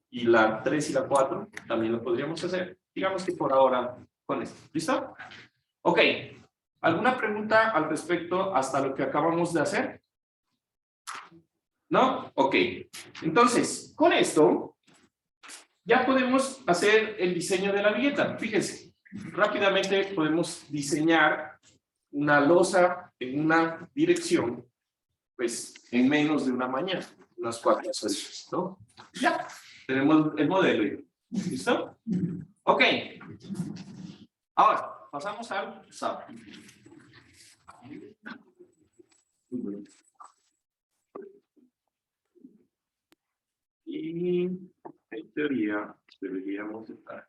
y la 3 y la 4 también lo podríamos hacer. Digamos que por ahora con esto. ¿Listo? Ok. ¿Alguna pregunta al respecto hasta lo que acabamos de hacer? ¿No? Ok. Entonces, con esto ya podemos hacer el diseño de la vigueta. Fíjense, rápidamente podemos diseñar una losa en una dirección, pues en menos de una mañana, unas 4 horas, ¿no? Ya, tenemos el modelo. ¿Listo? Ok. Ahora, pasamos al SAP. Y en teoría deberíamos estar.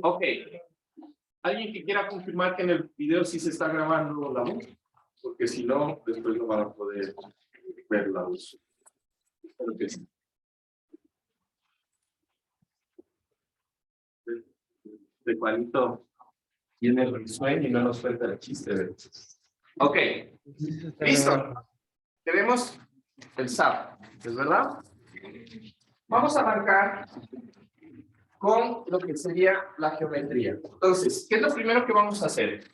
Ok. ¿Alguien que quiera confirmar que en el video sí se está grabando la voz? Porque si no, después no van a poder ver la voz. Espero que sí. De Juanito tiene el sueño y no nos cuenta el chiste. Ok. Listo. Tenemos el SAP, ¿es verdad? Vamos a arrancar con lo que sería la geometría. Entonces, ¿qué es lo primero que vamos a hacer?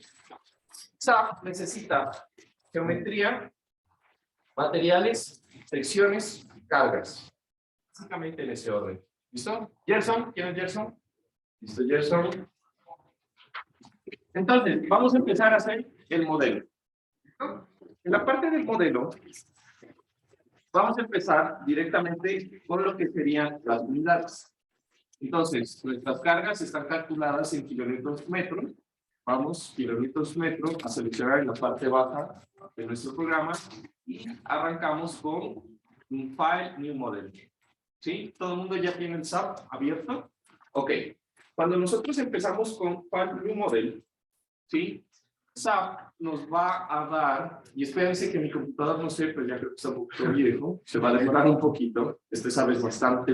SAP necesita geometría, materiales, secciones, cargas. Básicamente en ese orden. ¿Listo? Gerson, ¿quién es Gerson? ¿Listo, Gerson? Entonces, vamos a empezar a hacer el modelo. ¿Listo? En la parte del modelo, vamos a empezar directamente con lo que serían las unidades. Entonces, nuestras cargas están calculadas en kilonewtons metro. Vamos, kilonewtons metro, a seleccionar en la parte baja de nuestro programa y arrancamos con un File, New Model. ¿Sí? ¿Todo el mundo ya tiene el SAP abierto? Ok. Cuando nosotros empezamos con File, New Model, ¿sí? SAP nos va a dar, y espérense que mi computador, no sé, pero ya creo que está un poquito viejo, se va a demorar un poquito, este sabe es bastante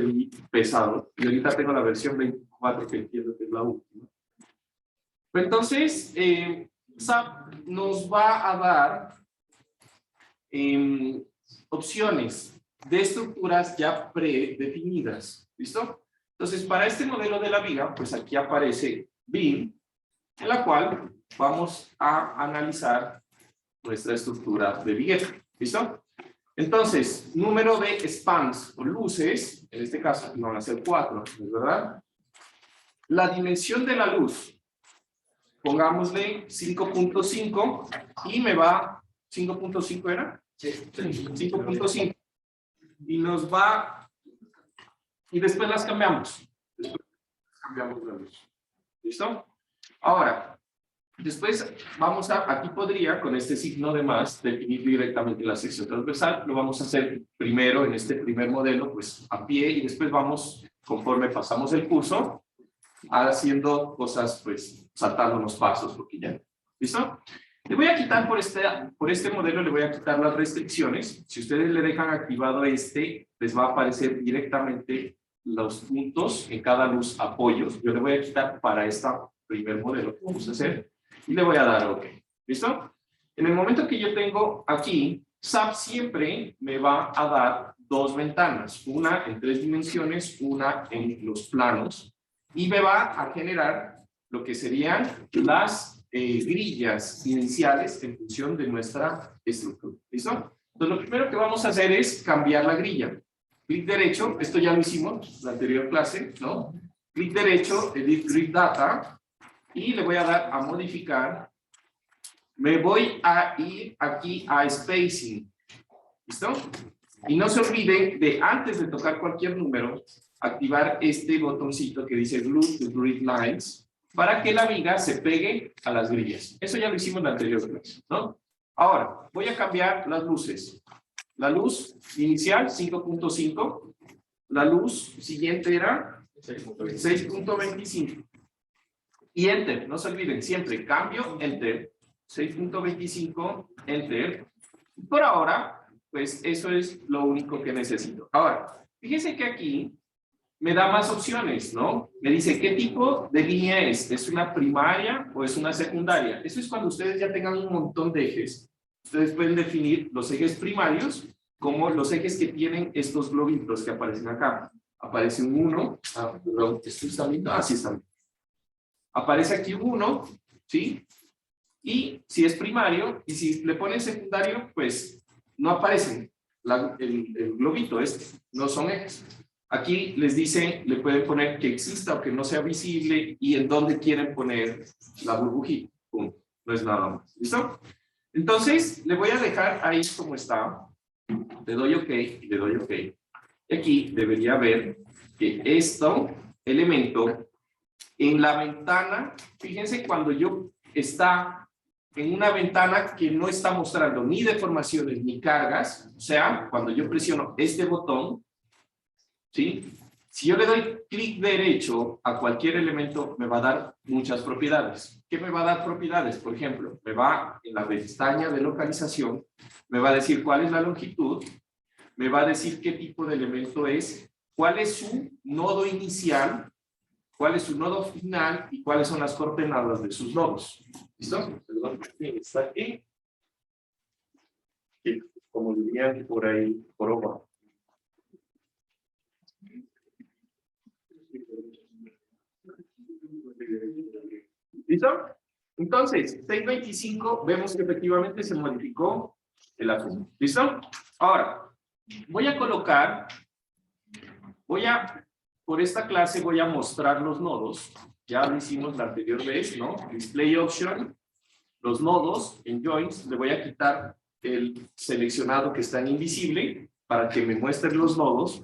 pesado, y ahorita tengo la versión 24 que entiendo que es la última. Entonces, SAP nos va a dar opciones de estructuras ya predefinidas, ¿listo? Entonces, para este modelo de la viga, pues aquí aparece BIM, en la cual vamos a analizar nuestra estructura de vigueta. ¿Listo? Entonces, número de spans o luces, en este caso van a ser 4, ¿es verdad? La dimensión de la luz, pongámosle 5.5 y me va, 5.5 ¿era? Sí. 5.5. Y nos va, y después las cambiamos. Después cambiamos la luz. ¿Listo? Ahora, después vamos a, aquí podría, con este signo de más, definir directamente la sección transversal. Lo vamos a hacer primero en este primer modelo, pues a pie, y después vamos, conforme pasamos el curso, haciendo cosas, pues saltando los pasos, porque ya. ¿Listo? Le voy a quitar por este modelo, le voy a quitar las restricciones. Si ustedes le dejan activado este, les va a aparecer directamente los puntos en cada luz apoyos. Yo le voy a quitar para este primer modelo que vamos a hacer y le voy a dar OK. ¿Listo? En el momento que yo tengo aquí, SAP siempre me va a dar dos ventanas, una en 3 dimensiones, una en los planos, y me va a generar lo que serían las grillas iniciales en función de nuestra estructura. ¿Listo? Entonces, lo primero que vamos a hacer es cambiar la grilla. Clic derecho, esto ya lo hicimos en la anterior clase, ¿no? Clic derecho, Edit Grid Data, y le voy a dar a modificar. Me voy a ir aquí a Spacing. ¿Listo? Y no se olviden de, antes de tocar cualquier número, activar este botoncito que dice Glue to Grid Lines, para que la viga se pegue a las grillas. Eso ya lo hicimos en la anterior clase, ¿no? Ahora, voy a cambiar las luces. La luz inicial, 5.5. La luz siguiente era 6.25. Y Enter, no se olviden, siempre cambio, Enter. 6.25, Enter. Por ahora, pues eso es lo único que necesito. Ahora, fíjense que aquí me da más opciones, ¿no? Me dice, ¿qué tipo de línea es? ¿Es una primaria o es una secundaria? Eso es cuando ustedes ya tengan un montón de ejes. Ustedes pueden definir los ejes primarios como los ejes que tienen estos globitos que aparecen acá. Aparece un 1, perdón, ¿esto está viendo? Ah, sí está bien. Aparece aquí un 1, ¿sí? Y si es primario, y si le ponen secundario, pues no aparecen el globito este, no son ejes. Aquí les dice, le pueden poner que exista o que no sea visible y en dónde quieren poner la burbujita. Pum, no es nada más. ¿Listo? Entonces, le voy a dejar ahí como está. Le doy OK y le doy OK. Y aquí debería ver que elemento, en la ventana, fíjense cuando yo está en una ventana que no está mostrando ni deformaciones ni cargas, o sea, cuando yo presiono este botón, ¿sí? Si yo le doy clic derecho a cualquier elemento, me va a dar muchas propiedades. ¿Qué me va a dar propiedades? Por ejemplo, me va en la pestaña de localización, me va a decir cuál es la longitud, me va a decir qué tipo de elemento es, cuál es su nodo inicial, cuál es su nodo final y cuáles son las coordenadas de sus nodos. ¿Listo? Perdón, está aquí. Sí, como dirían por ahí, por abajo. ¿Listo? Entonces, 625, vemos que efectivamente se modificó el asunto. ¿Listo? Ahora, voy a colocar, por esta clase voy a mostrar los nodos. Ya lo hicimos la anterior vez, ¿no? Display option, los nodos en joins, le voy a quitar el seleccionado que está en invisible para que me muestre los nodos.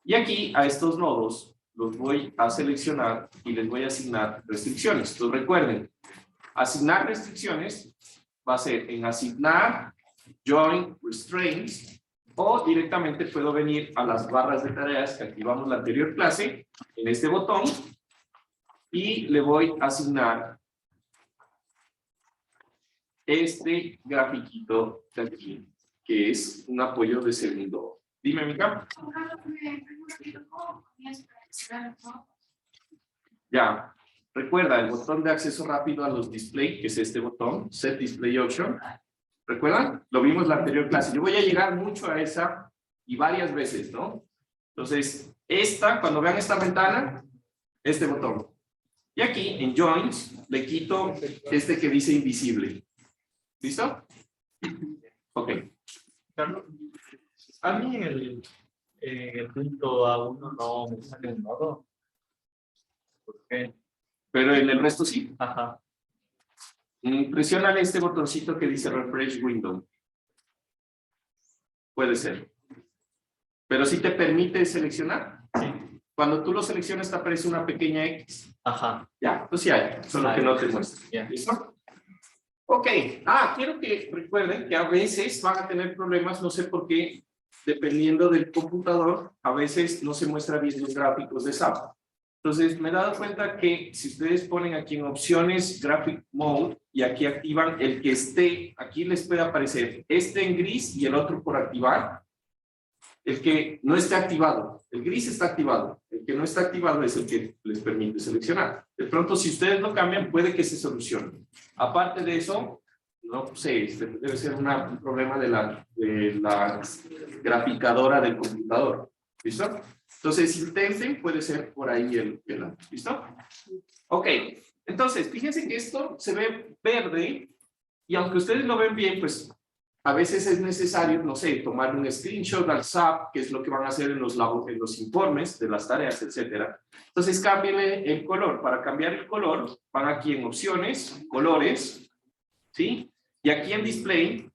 Y aquí a estos nodos los voy a seleccionar y les voy a asignar restricciones. Entonces recuerden, asignar restricciones va a ser en asignar, join, restraints, o directamente puedo venir a las barras de tareas que activamos la anterior clase, en este botón, y le voy a asignar este grafiquito de aquí, que es un apoyo de segundo. Dime, Mica. Ya, recuerda el botón de acceso rápido a los display, que es este botón, Set Display Option. ¿Recuerdan? Lo vimos en la anterior clase. Yo voy a llegar mucho a esa y varias veces, ¿no? Entonces, cuando vean esta ventana, este botón. Y aquí, en Joins, le quito este que dice invisible. ¿Listo? Ok. Carlos, a mí el punto A1 no me sale un nodo. ¿Por qué? Pero en el resto sí. Ajá. Presiónale este botoncito que dice Refresh Window. Puede ser. Pero si te permite seleccionar. Sí. Cuando tú lo seleccionas te aparece una pequeña X. Ajá. Ya, pues sí hay. Solo que no te muestra. Ya. ¿Listo? Ok. Quiero que recuerden que a veces van a tener problemas, no sé por qué, dependiendo del computador, a veces no se muestra bien los gráficos de SAP. Entonces, me he dado cuenta que si ustedes ponen aquí en opciones, Graphic Mode, y aquí activan el que esté, aquí les puede aparecer este en gris y el otro por activar. El que no esté activado, el gris está activado, el que no está activado es el que les permite seleccionar. De pronto, si ustedes lo cambian, puede que se solucione. Aparte de eso, no sé, debe ser un problema de la graficadora del computador. ¿Listo? Entonces, intenten, puede ser por ahí ¿listo? Ok, entonces, fíjense que esto se ve verde y aunque ustedes lo ven bien, pues a veces es necesario, no sé, tomar un screenshot al SAP, que es lo que van a hacer en los informes de las tareas, etcétera. Entonces, cámbienle el color. Para cambiar el color, van aquí en opciones, colores, ¿sí? Y aquí en display,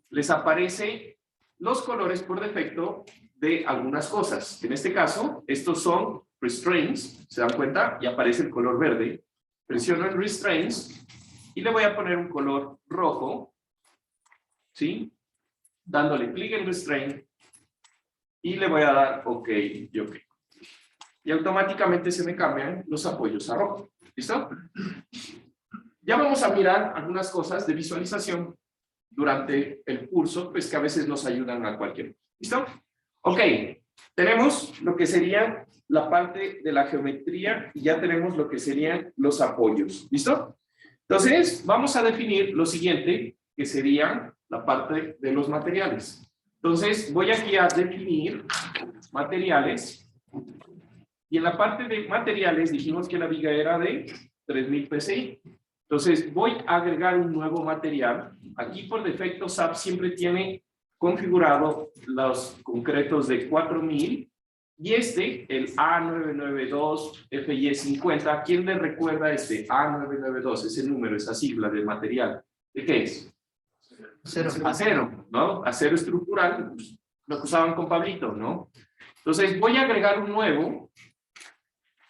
les aparece los colores por defecto de algunas cosas. En este caso, estos son restraints, ¿se dan cuenta? Y aparece el color verde. Presiono en restraints y le voy a poner un color rojo, ¿sí? Dándole clic en restraint y le voy a dar OK y OK. Y automáticamente se me cambian los apoyos a rojo. ¿Listo? Ya vamos a mirar algunas cosas de visualización durante el curso, pues que a veces nos ayudan a cualquier. ¿Listo? Ok, tenemos lo que sería la parte de la geometría y ya tenemos lo que serían los apoyos. ¿Listo? Entonces, vamos a definir lo siguiente, que sería la parte de los materiales. Entonces, voy aquí a definir materiales. Y en la parte de materiales dijimos que la viga era de 3000 PSI. Entonces, voy a agregar un nuevo material. Aquí por defecto SAP siempre tiene configurado los concretos de 4000 y el A992 FY50. ¿A quién le recuerda este A992? Ese número, esa sigla de material. ¿De qué es? Acero. Acero, ¿no? Acero estructural, pues, lo que usaban con Pablito, ¿no? Entonces voy a agregar un nuevo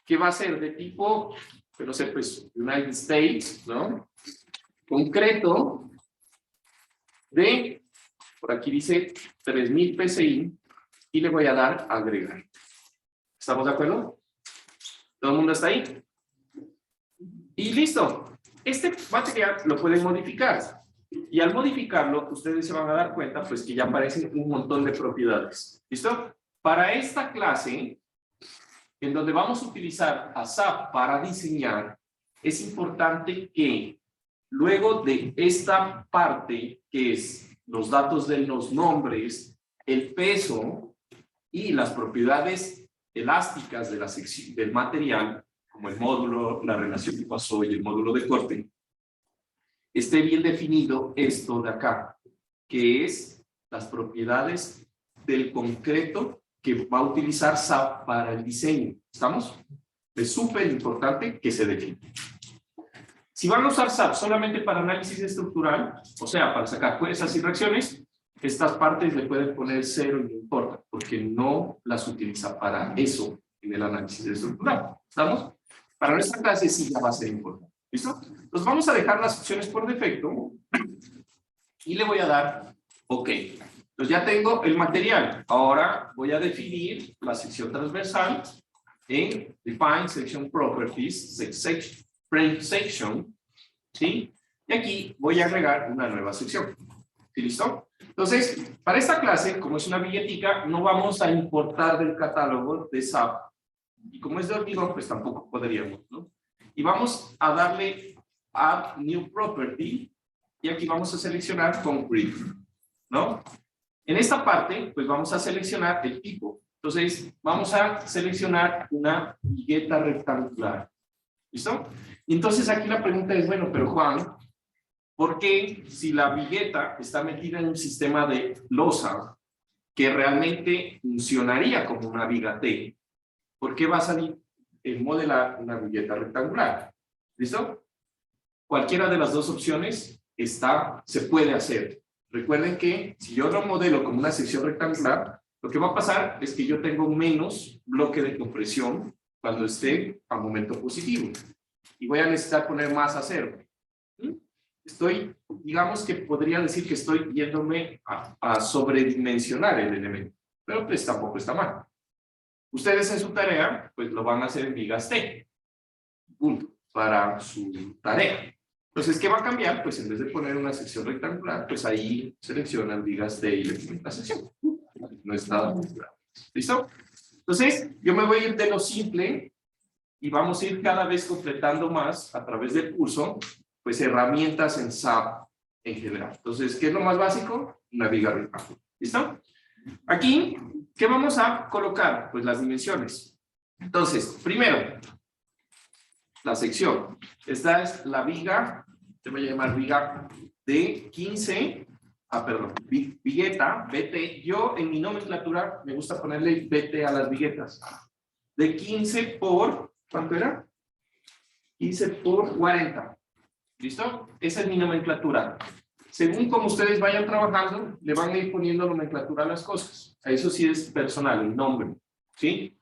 que va a ser de tipo, no sé, pues United States, ¿no? Concreto de Por aquí dice 3000 PSI y le voy a dar agregar. ¿Estamos de acuerdo? ¿Todo el mundo está ahí? Y listo. Este material lo pueden modificar. Y al modificarlo, ustedes se van a dar cuenta pues que ya aparecen un montón de propiedades. ¿Listo? Para esta clase, en donde vamos a utilizar a SAP para diseñar, es importante que luego de esta parte, que es los datos de los nombres, el peso y las propiedades elásticas de la sección, del material, como el módulo, la relación que pasó y el módulo de corte, esté bien definido esto de acá, que es las propiedades del concreto que va a utilizar SAP para el diseño. ¿Estamos? Es súper importante que se define. Si van a usar SAP solamente para análisis estructural, o sea, para sacar fuerzas y reacciones, estas partes le pueden poner 0 y no importa, porque no las utiliza para eso en el análisis estructural. ¿Estamos? Para nuestra clase sí ya va a ser importante. ¿Listo? Entonces vamos a dejar las opciones por defecto y le voy a dar OK. Entonces ya tengo el material. Ahora voy a definir la sección transversal en Define Section Properties, Frame Section, ¿sí? Y aquí voy a agregar una nueva sección. ¿Sí, listo? Entonces, para esta clase, como es una billetica, no vamos a importar del catálogo de SAP. Y como es de hormigón, pues tampoco podríamos, ¿no? Y vamos a darle Add New Property, y aquí vamos a seleccionar Concrete, ¿no? En esta parte, pues vamos a seleccionar el tipo. Entonces, vamos a seleccionar una vigueta rectangular. ¿Listo? Y entonces aquí la pregunta es, bueno, pero Juan, ¿por qué si la vigueta está metida en un sistema de losa que realmente funcionaría como una viga T, ¿por qué va a salir el modelar una vigueta rectangular? ¿Listo? Cualquiera de las dos opciones se puede hacer. Recuerden que si yo lo modelo como una sección rectangular, lo que va a pasar es que yo tengo menos bloque de compresión cuando esté a momento positivo. Y voy a necesitar poner más acero. Digamos que podría decir que estoy yéndome a sobredimensionar el elemento. Pero pues tampoco está mal. Ustedes en su tarea, pues lo van a hacer en vigas T. Punto. Para su tarea. Entonces, ¿qué va a cambiar? Pues en vez de poner una sección rectangular, pues ahí seleccionan vigas T y le ponen la sección. No es nada muy grave. ¿Listo? Entonces, yo me voy a ir de lo simple y vamos a ir cada vez completando más a través del curso, pues herramientas en SAP en general. Entonces, ¿qué es lo más básico? Una viga rectangular. ¿Listo? Aquí, ¿qué vamos a colocar? Pues las dimensiones. Entonces, primero, la sección. Esta es la viga, te voy a llamar viga de 15, perdón, vigueta, BT. Yo en mi nomenclatura me gusta ponerle BT a las viguetas. De 15 por, ¿cuánto era? 15 por 40. ¿Listo? Esa es mi nomenclatura. Según como ustedes vayan trabajando, le van a ir poniendo nomenclatura a las cosas. Eso sí es personal, el nombre. ¿Sí?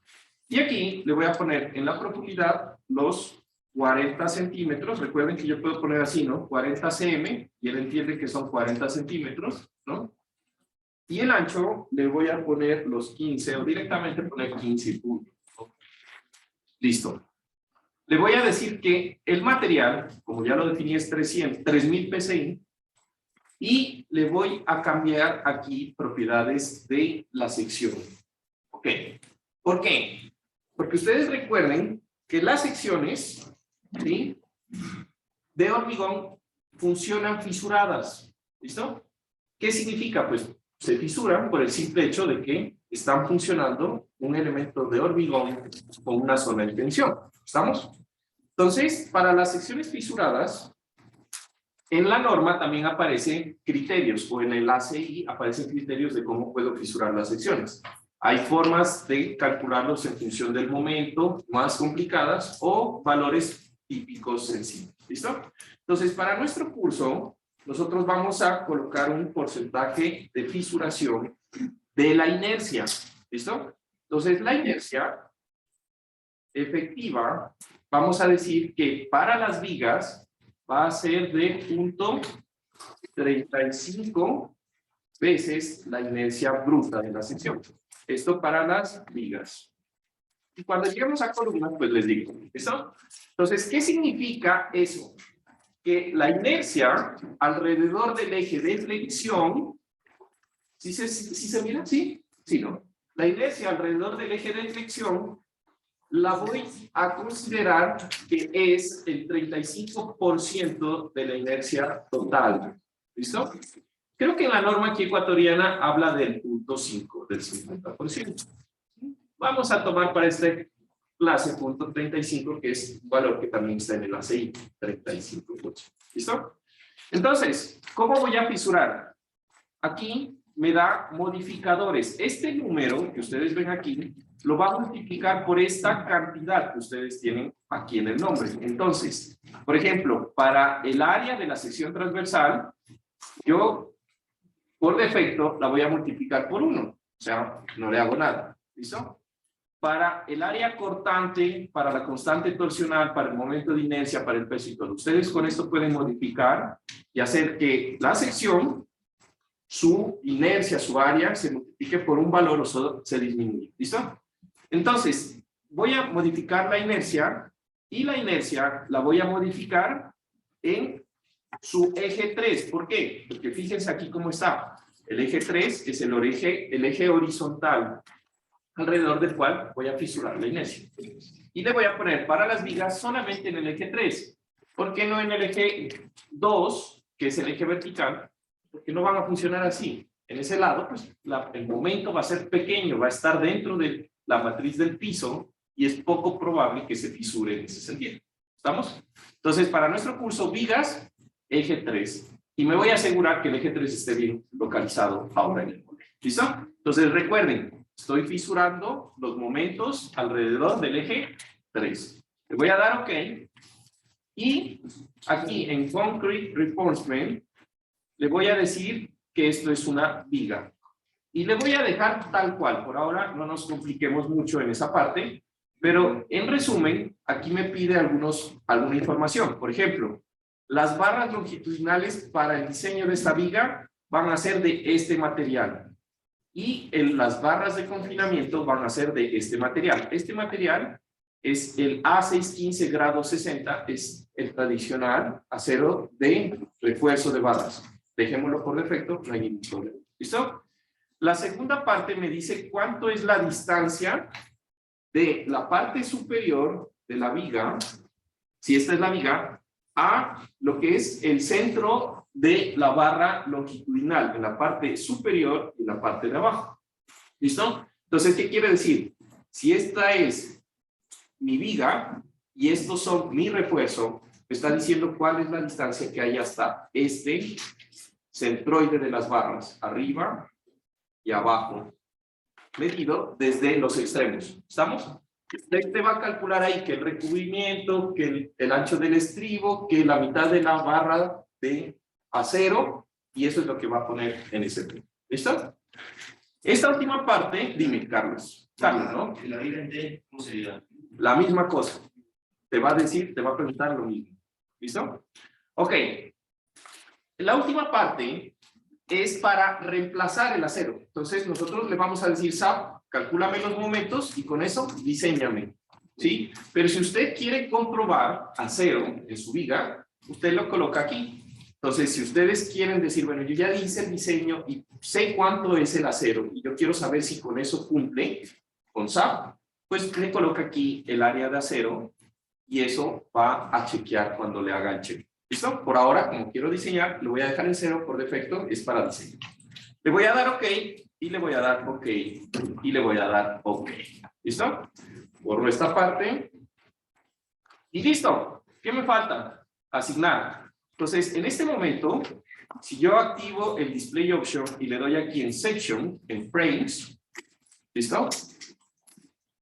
Y aquí le voy a poner en la profundidad los 40 centímetros. Recuerden que yo puedo poner así, ¿no? 40 cm, y él entiende que son 40 centímetros, ¿no? Y el ancho le voy a poner los 15, o directamente poner 15 puntos. Listo. Le voy a decir que el material, como ya lo definí, es 3000 PSI, y le voy a cambiar aquí propiedades de la sección. ¿Ok? ¿Por qué? Porque ustedes recuerden que las secciones, ¿sí?, de hormigón funcionan fisuradas. ¿Listo? ¿Qué significa? Pues se fisuran por el simple hecho de que están funcionando un elemento de hormigón con una zona de tensión. ¿Estamos? Entonces, para las secciones fisuradas, en la norma también aparecen criterios, o en el ACI aparecen criterios de cómo puedo fisurar las secciones. Hay formas de calcularlos en función del momento, más complicadas, o valores típicos sencillos. ¿Listo? Entonces, para nuestro curso, nosotros vamos a colocar un porcentaje de fisuración de la inercia. ¿Listo? Entonces, la inercia efectiva, vamos a decir que para las vigas va a ser de 0.35 veces la inercia bruta de la sección. Esto para las vigas. Y cuando lleguemos a columnas, pues les digo, ¿listo? Entonces, ¿qué significa eso? Que la inercia alrededor del eje de flexión, ¿sí se mira? ¿Sí? Sí, ¿no? La inercia alrededor del eje de flexión la voy a considerar que es el 35% de la inercia total. ¿Listo? Creo que en la norma aquí ecuatoriana habla del 0.5, del 50%. Vamos a tomar para este clase 0.35, que es un valor que también está en el ACI, 35%. ¿Listo? Entonces, ¿cómo voy a fisurar? Aquí me da modificadores. Este número que ustedes ven aquí, lo va a multiplicar por esta cantidad que ustedes tienen aquí en el nombre. Entonces, por ejemplo, para el área de la sección transversal, yo por defecto la voy a multiplicar por 1. O sea, no le hago nada. ¿Listo? Para el área cortante, para la constante torsional, para el momento de inercia, para el peso y todo. Ustedes con esto pueden modificar y hacer que la sección, su inercia, su área, se multiplique por un valor o se disminuye. ¿Listo? Entonces, voy a modificar la inercia y la inercia la voy a modificar en su eje 3. ¿Por qué? Porque fíjense aquí cómo está. El eje 3 es el eje horizontal alrededor del cual voy a fisurar la inercia. Y le voy a poner para las vigas solamente en el eje 3. ¿Por qué no en el eje 2, que es el eje vertical? Porque no van a funcionar así. En ese lado, pues el momento va a ser pequeño, va a estar dentro de la matriz del piso y es poco probable que se fisure en ese sentido. ¿Estamos? Entonces, para nuestro curso, vigas, eje 3. Y me voy a asegurar que el eje 3 esté bien localizado ahora en el modelo. ¿Listo? Entonces, recuerden, estoy fisurando los momentos alrededor del eje 3. Le voy a dar OK. Y aquí en Concrete Reinforcement, le voy a decir que esto es una viga. Y le voy a dejar tal cual. Por ahora no nos compliquemos mucho en esa parte. Pero en resumen, aquí me pide alguna información. Por ejemplo, las barras longitudinales para el diseño de esta viga van a ser de este material. Y las barras de confinamiento van a ser de este material. Este material es el A615 grado 60, es el tradicional acero de refuerzo de barras. Dejémoslo por defecto, no hay ningún problema. ¿Listo? La segunda parte me dice cuánto es la distancia de la parte superior de la viga, si esta es la viga, a lo que es el centro de la barra longitudinal, en la parte superior y la parte de abajo. ¿Listo? Entonces, ¿qué quiere decir? Si esta es mi viga y estos son mi refuerzo, me está diciendo cuál es la distancia que hay hasta este centroide de las barras, arriba y abajo, medido desde los extremos. ¿Estamos? Usted va a calcular ahí que el recubrimiento, que el ancho del estribo, que la mitad de la barra de acero, y eso es lo que va a poner en ese punto. ¿Listo? Esta última parte, dime, Carlos. Carlos, ¿no? La viga en D, ¿cómo sería? La misma cosa. Te va a decir, te va a preguntar lo mismo. ¿Listo? Ok. La última parte es para reemplazar el acero. Entonces, nosotros le vamos a decir, SAP, calcúlame los momentos y con eso, diséñame. ¿Sí? Pero si usted quiere comprobar acero en su viga, usted lo coloca aquí. Entonces, si ustedes quieren decir, bueno, yo ya hice el diseño y sé cuánto es el acero y yo quiero saber si con eso cumple con SAP, pues le coloca aquí el área de acero y eso va a chequear cuando le haga el check. ¿Listo? Por ahora, como quiero diseñar, lo voy a dejar en 0 por defecto, es para diseño. Le voy a dar OK y le voy a dar OK y le voy a dar OK. ¿Listo? Borro esta parte y listo. ¿Qué me falta? Asignar. Entonces, en este momento, si yo activo el Display Option y le doy aquí en Section, en Frames, ¿listo?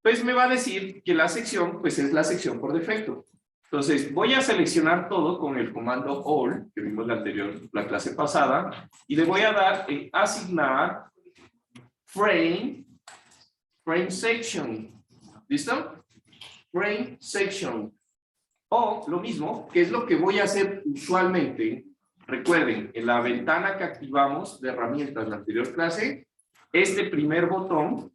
Pues me va a decir que la sección, pues es la sección por defecto. Entonces, voy a seleccionar todo con el comando All, que vimos la clase pasada, y le voy a dar en Asignar Frame Section. ¿Listo? Frame Section. O lo mismo, que es lo que voy a hacer usualmente recuerden, en la ventana que activamos de herramientas de la anterior clase, este primer botón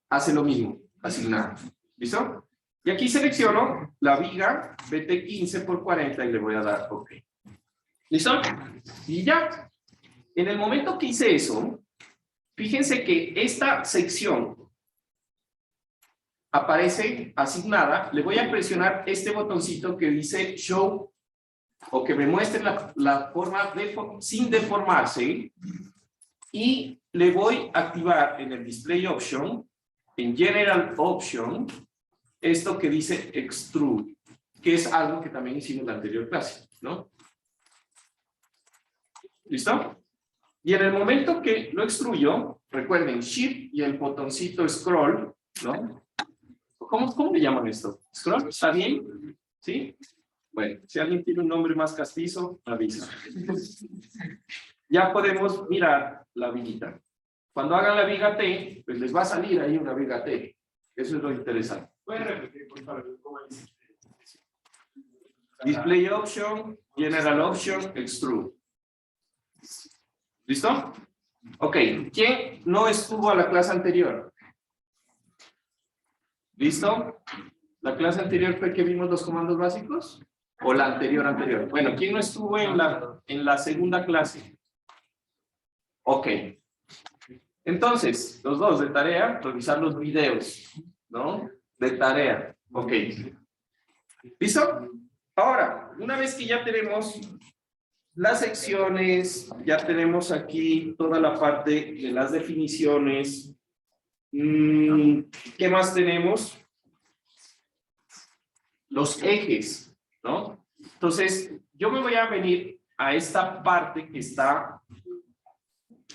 hace lo mismo, asignar. ¿Listo? Y aquí selecciono la viga BT15 por 40 y le voy a dar OK. ¿Listo? Y ya. En el momento que hice eso, fíjense que esta sección aparece asignada. Le voy a presionar este botoncito que dice Show o que me muestre la forma sin deformarse. Y le voy a activar en el Display Option, en General Option, esto que dice Extrude, que es algo que también hicimos en la anterior clase, ¿no? ¿Listo? Y en el momento que lo extruyo, recuerden, Shift y el botoncito Scroll, ¿no? ¿Cómo le llaman esto? ¿Scroll? ¿Está bien? ¿Sí? Bueno, si alguien tiene un nombre más castizo, avisa. Ya podemos mirar la viguita. Cuando hagan la viga T, pues les va a salir ahí una viga T. Eso es lo interesante. ¿Pueden repetir, por favor, cómo dice? Display Option, General Option, Extrude. ¿Listo? Ok. ¿Quién no estuvo a la clase anterior? ¿Listo? ¿La clase anterior fue que vimos los comandos básicos? ¿O la anterior? Bueno, ¿quién no estuvo en la segunda clase? Ok. Entonces, los dos de tarea, revisar los videos, ¿no? De tarea. Ok. ¿Listo? Ahora, una vez que ya tenemos las secciones, ya tenemos aquí toda la parte de las definiciones. ¿Qué más tenemos? Los ejes, ¿no? Entonces, yo me voy a venir a esta parte que está,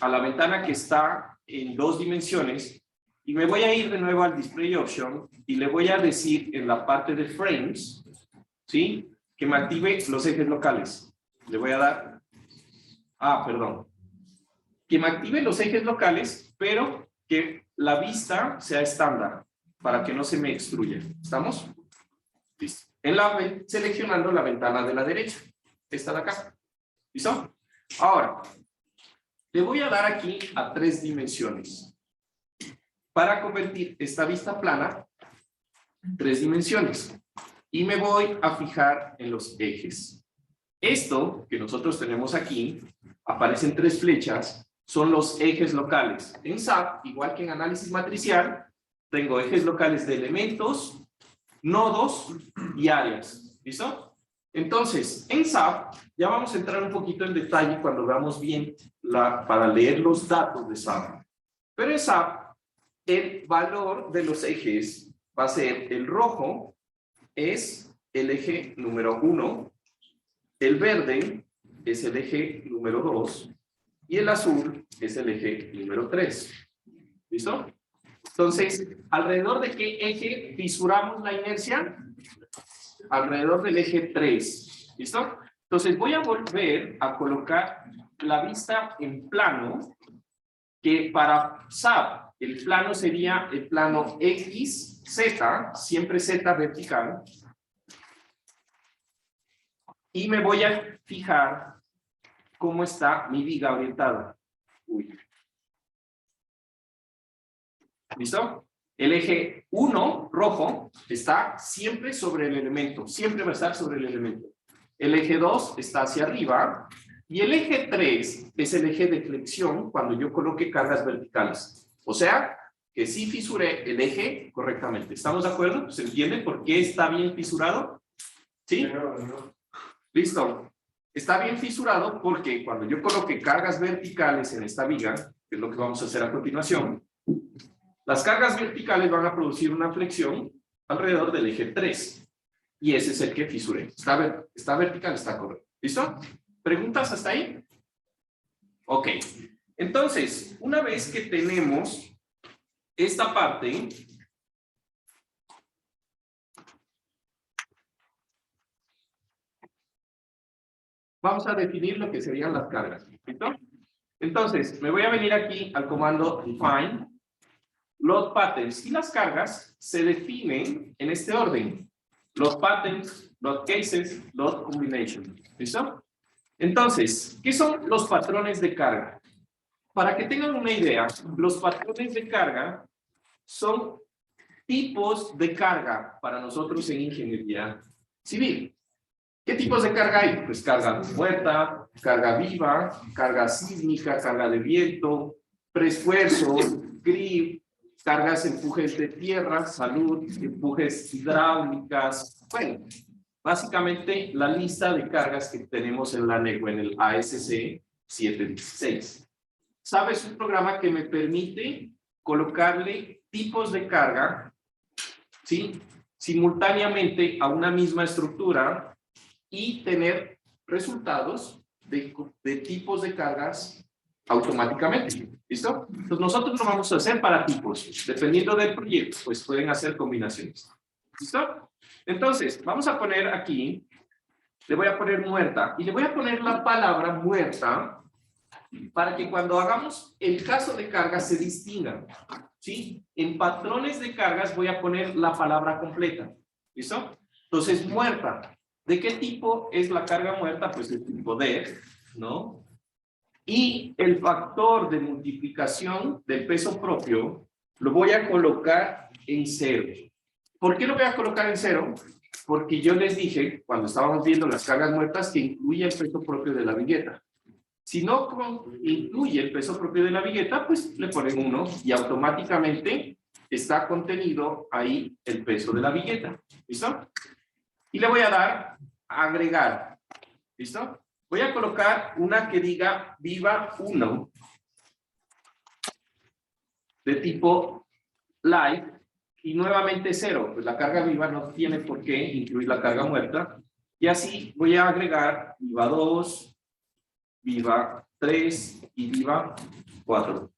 a la ventana que está en 2 dimensiones, y me voy a ir de nuevo al Display Option, y le voy a decir en la parte de Frames, ¿sí? Que me active los ejes locales. Le voy a dar, perdón, que me active los ejes locales, pero que la vista sea estándar, para que no se me extruya. ¿Estamos? Listo. Seleccionando la ventana de la derecha, esta de acá. ¿Listo? Ahora, le voy a dar aquí a 3 dimensiones. Para convertir esta vista plana, 3 dimensiones. Y me voy a fijar en los ejes. Esto que nosotros tenemos aquí, aparecen 3 flechas, son los ejes locales. En SAP, igual que en análisis matricial, tengo ejes locales de elementos, nodos y áreas. ¿Listo? Entonces, en SAP, ya vamos a entrar un poquito en detalle cuando veamos bien para leer los datos de SAP. Pero en SAP, el valor de los ejes va a ser el rojo, es el eje número 1, el verde es el eje número 2 y el azul es el eje número 3. ¿Listo? Entonces, ¿alrededor de qué eje fisuramos la inercia? Alrededor del eje 3. ¿Listo? Entonces, voy a volver a colocar la vista en plano, que para SAP, el plano sería el plano X, Z, siempre Z vertical. Y me voy a fijar cómo está mi viga orientada. ¿Listo? El eje 1, rojo, está siempre sobre el elemento. Siempre va a estar sobre el elemento. El eje 2 está hacia arriba. Y el eje 3 es el eje de flexión cuando yo coloque cargas verticales. O sea, que sí fisuré el eje correctamente. ¿Estamos de acuerdo? ¿Se entiende por qué está bien fisurado? ¿Sí? Listo. Está bien fisurado porque cuando yo coloque cargas verticales en esta viga, que es lo que vamos a hacer a continuación, las cargas verticales van a producir una flexión alrededor del eje 3. Y ese es el que fisuré. Está vertical, está correcto. ¿Listo? ¿Preguntas hasta ahí? Ok. Entonces, una vez que tenemos esta parte, vamos a definir lo que serían las cargas. ¿Listo? Entonces, me voy a venir aquí al comando define, load patterns, y las cargas se definen en este orden: load patterns, load cases, load combination. ¿Listo? Entonces, ¿qué son los patrones de carga? Para que tengan una idea, los patrones de carga son tipos de carga para nosotros en ingeniería civil. ¿Qué tipos de carga hay? Pues carga muerta, carga viva, carga sísmica, carga de viento, preesfuerzo, grip, cargas empujes de tierra, salud, empujes hidráulicas. Bueno, básicamente la lista de cargas que tenemos en la NECO, en el ASC 716. ¿Sabes? Un programa que me permite colocarle tipos de carga, ¿sí?, simultáneamente a una misma estructura y tener resultados de tipos de cargas automáticamente. ¿Listo? Entonces nosotros lo vamos a hacer para tipos. Dependiendo del proyecto, pues pueden hacer combinaciones. ¿Listo? Entonces, vamos a poner aquí, le voy a poner muerta, y le voy a poner la palabra muerta para que cuando hagamos el caso de carga se distingan. ¿Sí? En patrones de cargas voy a poner la palabra completa. ¿Listo? Entonces, muerta. ¿De qué tipo es la carga muerta? Pues de tipo D, ¿no? Y el factor de multiplicación del peso propio lo voy a colocar en 0. ¿Por qué lo voy a colocar en 0? Porque yo les dije, cuando estábamos viendo las cargas muertas, que incluye el peso propio de la viñeta. Si no incluye el peso propio de la viñeta, pues le ponen 1 y automáticamente está contenido ahí el peso de la viñeta. ¿Listo? Y le voy a dar a agregar. ¿Listo? Voy a colocar una que diga viva 1 de tipo live y nuevamente 0. Pues la carga viva no tiene por qué incluir la carga muerta. Y así voy a agregar viva 2, viva 3 y viva 4.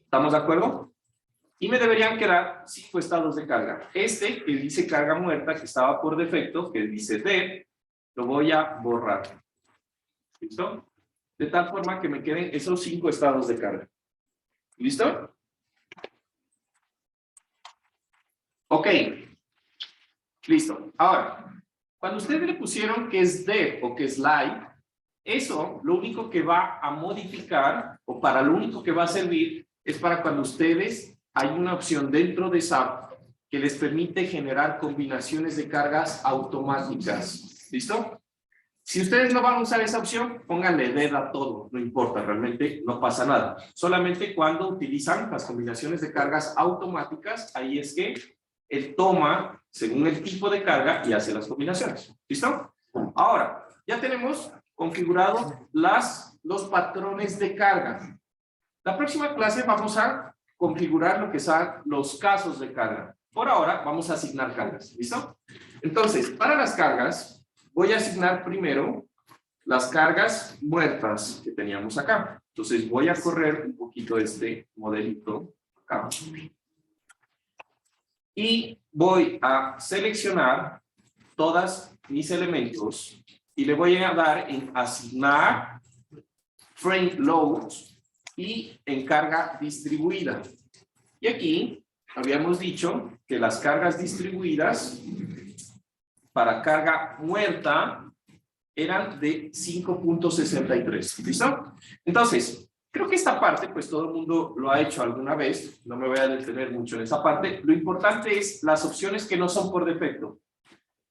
¿Estamos de acuerdo? Y me deberían quedar 5 estados de carga. Este que dice carga muerta, que estaba por defecto, que dice dead, lo voy a borrar. ¿Listo? De tal forma que me queden esos 5 estados de carga. ¿Listo? Ok. Listo. Ahora, cuando ustedes le pusieron que es dead o que es live, eso lo único que va a modificar, o para lo único que va a servir, es para cuando ustedes hay una opción dentro de SAP que les permite generar combinaciones de cargas automáticas. ¿Listo? Si ustedes no van a usar esa opción, pónganle dead a todo, no importa, realmente no pasa nada. Solamente cuando utilizan las combinaciones de cargas automáticas, ahí es que él toma según el tipo de carga y hace las combinaciones. ¿Listo? Ahora, ya tenemos configurado los patrones de carga. La próxima clase vamos a configurar lo que son los casos de carga. Por ahora vamos a asignar cargas. ¿Listo? Entonces, para las cargas, voy a asignar primero las cargas muertas que teníamos acá. Entonces voy a correr un poquito este modelito acá. Y voy a seleccionar todos mis elementos y le voy a dar en asignar frame loads y en carga distribuida. Y aquí habíamos dicho que las cargas distribuidas para carga muerta eran de 5.63. ¿Listo? Entonces, creo que esta parte, pues todo el mundo lo ha hecho alguna vez. No me voy a detener mucho en esa parte. Lo importante es las opciones que no son por defecto.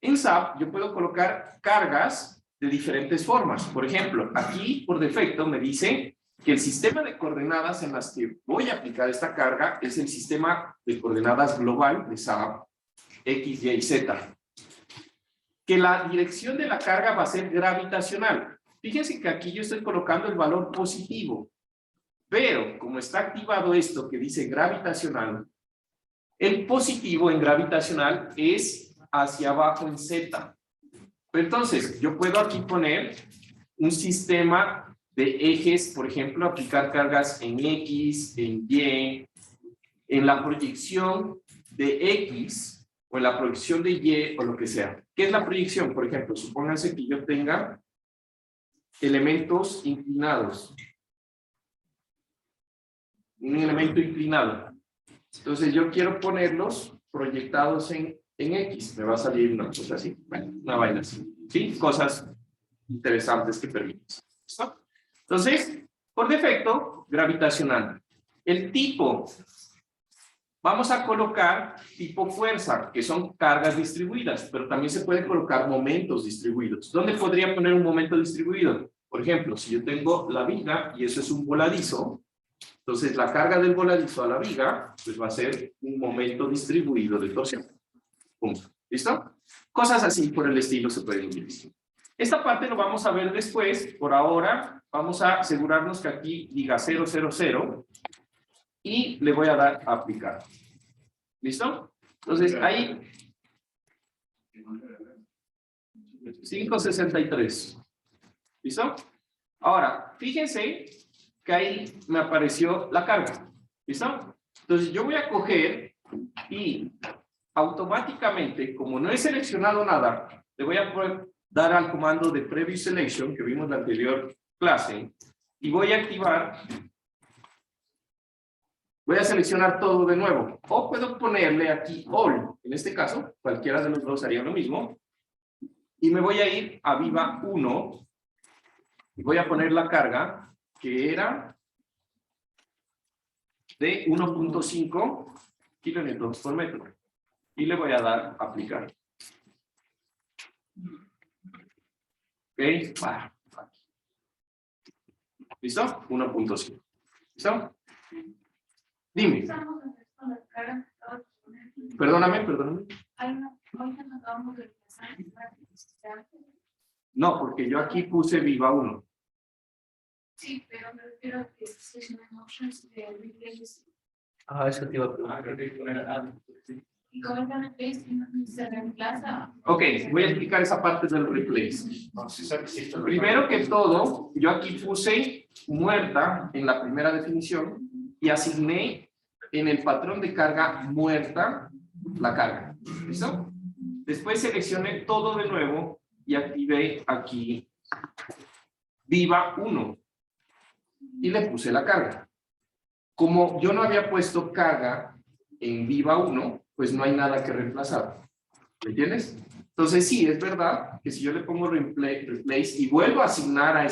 En SAP yo puedo colocar cargas de diferentes formas. Por ejemplo, aquí por defecto me dice que el sistema de coordenadas en las que voy a aplicar esta carga es el sistema de coordenadas global de SAP X, Y y Z. Que la dirección de la carga va a ser gravitacional. Fíjense que aquí yo estoy colocando el valor positivo, pero como está activado esto que dice gravitacional, el positivo en gravitacional es hacia abajo en Z. Entonces, yo puedo aquí poner un sistema de ejes, por ejemplo, aplicar cargas en X, en Y, en la proyección de X o en la proyección de Y o lo que sea. ¿Qué es la proyección? Por ejemplo, supónganse que yo tenga elementos inclinados. Un elemento inclinado. Entonces yo quiero ponerlos proyectados en X. Me va a salir una cosa así. Bueno, una vaina así. ¿Sí? Cosas interesantes que permiten. ¿Listo? Entonces, por defecto, gravitacional. El tipo, vamos a colocar tipo fuerza, que son cargas distribuidas, pero también se puede colocar momentos distribuidos. ¿Dónde podría poner un momento distribuido? Por ejemplo, si yo tengo la viga y eso es un voladizo, entonces la carga del voladizo a la viga, pues va a ser un momento distribuido de torsión. Punto. ¿Listo? Cosas así por el estilo se pueden utilizar. Esta parte lo vamos a ver después. Por ahora, vamos a asegurarnos que aquí diga 000 y le voy a dar a aplicar. ¿Listo? Entonces, ahí 563. ¿Listo? Ahora, fíjense que ahí me apareció la carga. ¿Listo? Entonces, yo voy a coger y automáticamente, como no he seleccionado nada, le voy a dar al comando de Preview Selection que vimos en la anterior clase y voy a activar, voy a seleccionar todo de nuevo. O puedo ponerle aquí All. En este caso, cualquiera de los dos haría lo mismo. Y me voy a ir a Viva 1 y voy a poner la carga que era de 1.5 kilonewtons por metro. Y le voy a dar a aplicar. Ok, va. ¿Listo? 1.5. ¿Listo? Dime. Perdóname. No, porque yo aquí puse Viva 1. Sí, pero me refiero a que Session Options de Replays. Eso te iba a preguntar. Y con el replace se reemplaza. Ok, voy a explicar esa parte del replace. Primero que todo, yo aquí puse muerta en la primera definición y asigné en el patrón de carga muerta la carga. ¿Listo? Después seleccioné todo de nuevo y activé aquí Viva 1 y le puse la carga. Como yo no había puesto carga en Viva 1, pues no hay nada que reemplazar. ¿Me entiendes? Entonces sí, es verdad que si yo le pongo replace y vuelvo a asignar a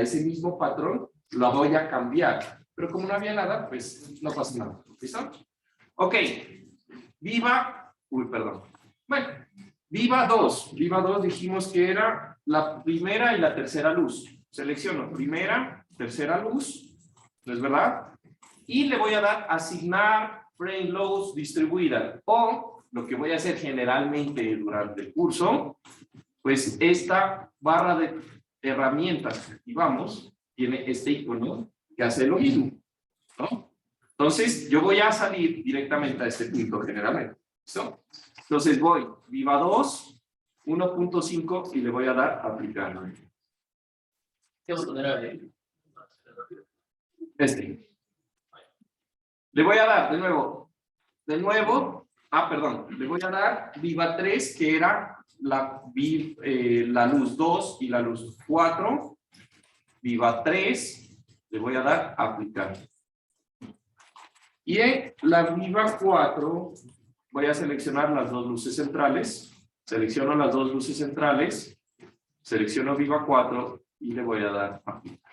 ese mismo patrón, lo voy a cambiar. Pero como no había nada, pues no pasa nada. ¿Listo? Ok. Viva, perdón. Bueno, Viva 2. Viva 2 dijimos que era la primera y la tercera luz. Selecciono primera, tercera luz, ¿no es verdad? Y le voy a dar asignar frame loads distribuida. O lo que voy a hacer generalmente durante el curso, pues esta barra de herramientas que activamos tiene este icono que hace lo mismo, ¿no? Entonces yo voy a salir directamente a este punto generalmente. ¿Listo? Entonces voy Viva 2, 1.5 y le voy a dar aplicar. Este. Le voy a dar de nuevo, le voy a dar Viva 3, que era la luz 2 y la luz 4. Viva 3, le voy a dar aplicar. Y en la Viva 4 voy a seleccionar las dos luces centrales. Selecciono las dos luces centrales, selecciono Viva 4 y le voy a dar aplicar.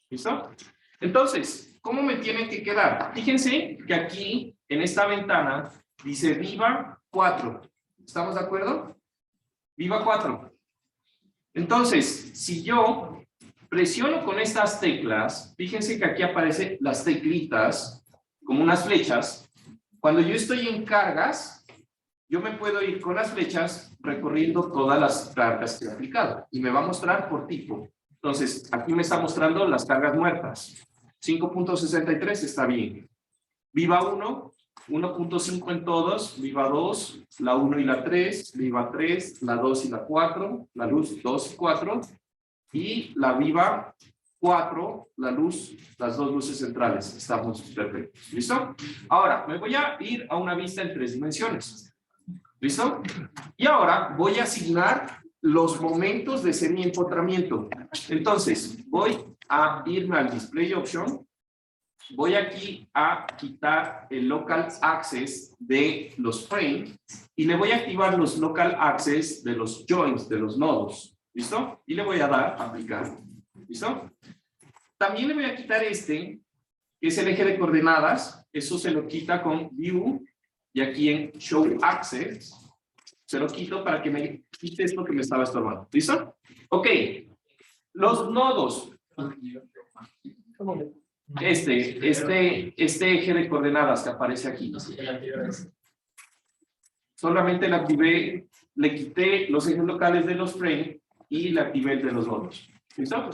¿Listo? Entonces, ¿cómo me tienen que quedar? Fíjense que aquí, en esta ventana, dice Viva 4. ¿Estamos de acuerdo? Viva 4. Entonces, si yo presiono con estas teclas, fíjense que aquí aparecen las teclitas, como unas flechas. Cuando yo estoy en cargas, yo me puedo ir con las flechas recorriendo todas las cargas que he aplicado. Y me va a mostrar por tipo. Entonces, aquí me está mostrando las cargas muertas. 5.63 está bien. Viva 1, 1.5 en todos. Viva 2, la 1 y la 3. Viva 3, la 2 y la 4. La luz 2 y 4. Y la Viva 4, la luz, las dos luces centrales. Estamos perfectos. ¿Listo? Ahora, me voy a ir a una vista en 3 dimensiones. ¿Listo? Y ahora voy a asignar los momentos de semi-empotramiento. Entonces, voy a irme al Display Option. Voy aquí a quitar el Local Access de los frames y le voy a activar los Local Access de los joints, de los nodos. ¿Listo? Y le voy a dar aplicar. ¿Listo? También le voy a quitar este, que es el eje de coordenadas. Eso se lo quita con View. Y aquí en Show Access, se lo quito para que me quite esto que me estaba estorbando. ¿Listo? Ok. Los nodos. Este eje de coordenadas que aparece aquí. Solamente le activé, le quité los ejes locales de los frames y le activé el de los nodos. ¿Listo?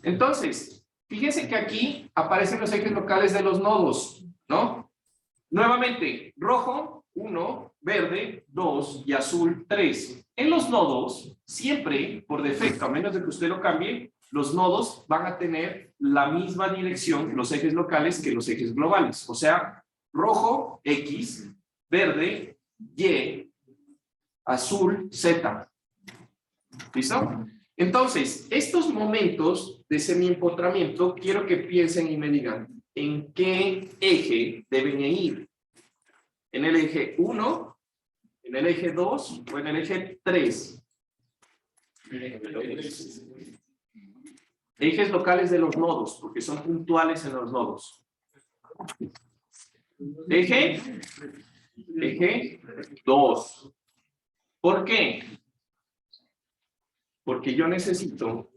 Entonces, fíjense que aquí aparecen los ejes locales de los nodos, ¿no? Nuevamente, rojo, 1, verde, 2 y azul, 3. En los nodos, siempre, por defecto, a menos de que usted lo cambie, los nodos van a tener la misma dirección, los ejes locales, que los ejes globales. O sea, rojo, X, verde, Y, azul, Z. ¿Listo? Entonces, estos momentos de semi-empotramiento, quiero que piensen y me digan, ¿en qué eje deben ir? ¿En el eje 1? ¿En el eje 2? ¿O en el eje 3? Ejes locales de los nodos, porque son puntuales en los nodos. Eje 2. ¿Por qué? Porque yo necesito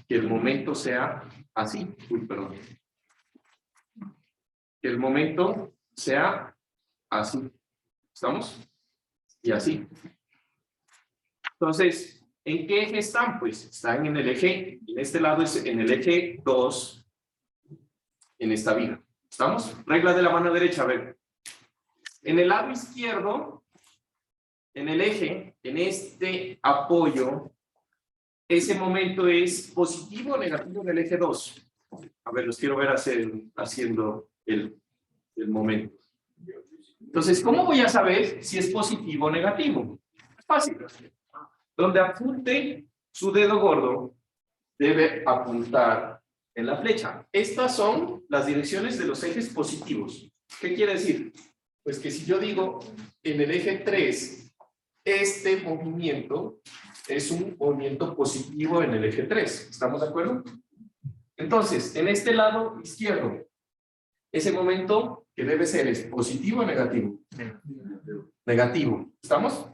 que el momento sea así. Uy, perdón. Que el momento sea así. ¿Estamos? Y así. Entonces, ¿en qué eje están? Pues están en el eje, en este lado es en el eje 2, en esta viga. ¿Estamos? Regla de la mano derecha, a ver. En el lado izquierdo, en el eje, en este apoyo, ese momento es positivo o negativo en el eje 2. A ver, los quiero ver haciendo el momento. Entonces, ¿cómo voy a saber si es positivo o negativo? Fácil. Donde apunte su dedo gordo, debe apuntar en la flecha. Estas son las direcciones de los ejes positivos. ¿Qué quiere decir? Pues que si yo digo en el eje 3, este movimiento es un movimiento positivo en el eje 3. ¿Estamos de acuerdo? Entonces, en este lado izquierdo, ese momento que debe ser es positivo o negativo. Negativo. ¿Estamos?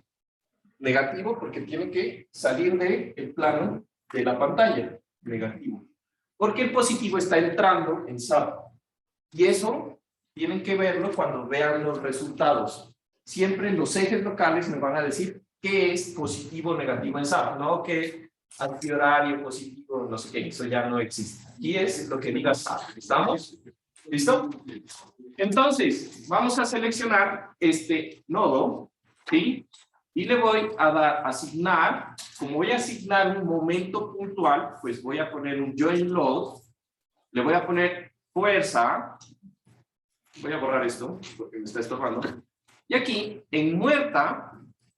Negativo porque tiene que salir del plano de la pantalla. Negativo. Porque el positivo está entrando en SAP. Y eso tienen que verlo cuando vean los resultados. Siempre los ejes locales me van a decir qué es positivo o negativo en SAP. No que antihorario, positivo, no sé qué. Eso ya no existe. Aquí es lo que diga SAP. ¿Estamos? ¿Listo? Entonces, vamos a seleccionar este nodo, ¿sí? Y le voy a dar, asignar, como voy a asignar un momento puntual, pues voy a poner un join load, le voy a poner fuerza, voy a borrar esto, porque me está estorbando, y aquí, en muerta,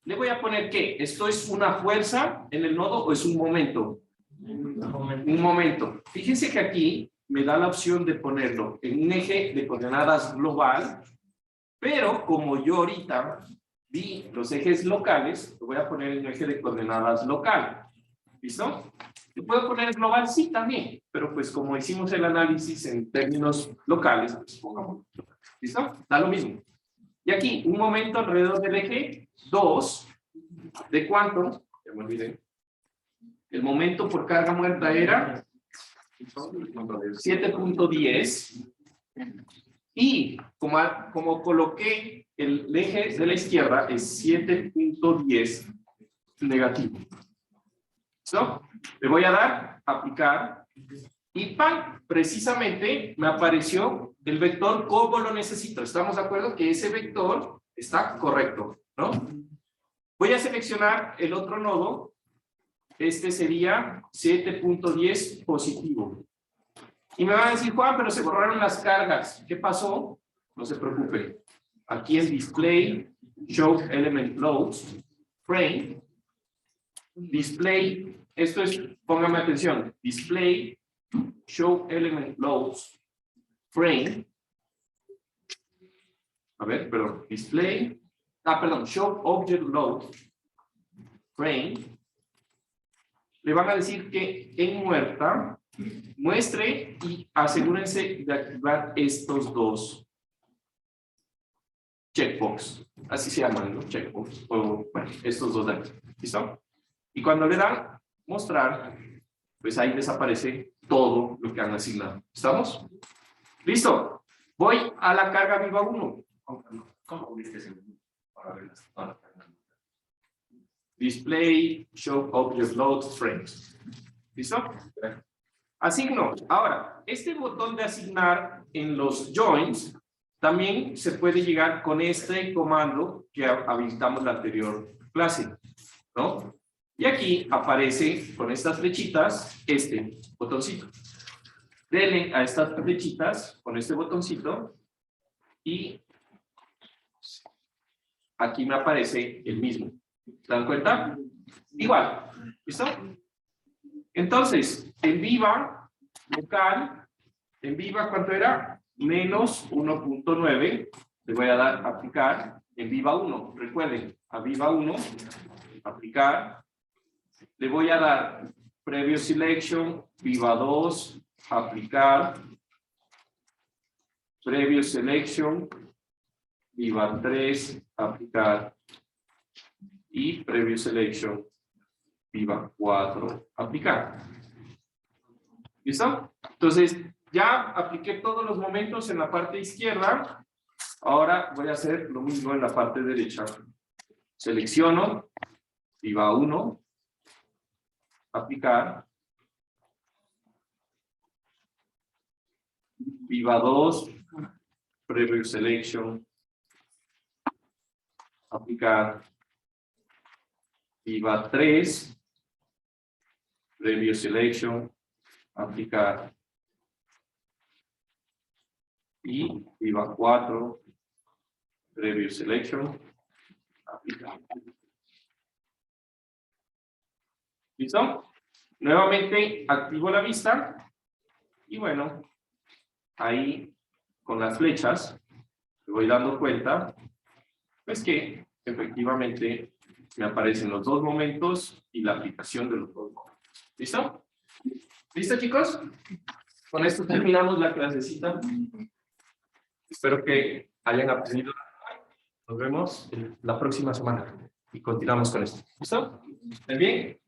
le voy a poner ¿qué? ¿Esto es una fuerza en el nodo o es un momento? Un momento. Fíjense que aquí me da la opción de ponerlo en un eje de coordenadas global, pero como yo ahorita vi los ejes locales, lo voy a poner en un eje de coordenadas local. ¿Listo? ¿Lo puedo poner global? Sí, también, pero pues como hicimos el análisis en términos locales, pues pongamos. ¿Listo? Da lo mismo. Y aquí, un momento alrededor del eje 2, ¿de cuánto? Ya me olvidé. El momento por carga muerta era 7.10 y como coloqué el eje de la izquierda es 7.10 negativo. ¿Listo? Le voy a dar aplicar y ¡pam! Precisamente me apareció el vector como lo necesito. ¿Estamos de acuerdo que ese vector está correcto? ¿No? Voy a seleccionar el otro nodo. Este sería 7.10 positivo. Y me van a decir, Juan, pero se borraron las cargas. ¿Qué pasó? No se preocupe. Aquí en Display, Show Element Loads, Frame, Display, esto es, póngame atención, Display, Show Element Loads, Frame. A ver, perdón, Display, perdón, show object load frame, le van a decir que en muerta muestre y asegúrense de activar estos dos checkbox, así se llaman, ¿no? Checkbox, o bueno, estos dos de aquí, ¿listo? Y cuando le dan mostrar, pues ahí desaparece todo lo que han asignado. ¿Estamos? ¿Listo? Voy a la carga viva 1. ¿Cómo viste ese para ver las Display, show object load frames. ¿Listo? Asigno. Ahora, este botón de asignar en los joins también se puede llegar con este comando que habilitamos en la anterior clase, ¿no? Y aquí aparece con estas flechitas este botoncito. Denle a estas flechitas con este botoncito y aquí me aparece el mismo. ¿Se dan cuenta? Igual. ¿Listo? Entonces, en viva local, en viva, ¿cuánto era? Menos 1.9. Le voy a dar aplicar en viva 1. Recuerden, a viva 1, aplicar. Le voy a dar previo selection, viva 2, aplicar. Previo selection, viva 3, aplicar. Y previo selection, viva 4, aplicar. ¿Listo? Entonces, ya apliqué todos los momentos en la parte izquierda. Ahora voy a hacer lo mismo en la parte derecha. Selecciono, viva 1, aplicar. Viva 2, preview selection, aplicar. Viva 3, preview selection, aplicar. Y viva 4, preview selection, aplicar. ¿Listo? Nuevamente activo la vista y bueno, ahí con las flechas me voy dando cuenta pues que efectivamente me aparecen los dos momentos y la aplicación de los dos momentos. ¿Listo? ¿Listo, chicos? Con esto terminamos la clasecita. Espero que hayan aprendido. Nos vemos la próxima semana y continuamos con esto. ¿Listo? ¿Están bien?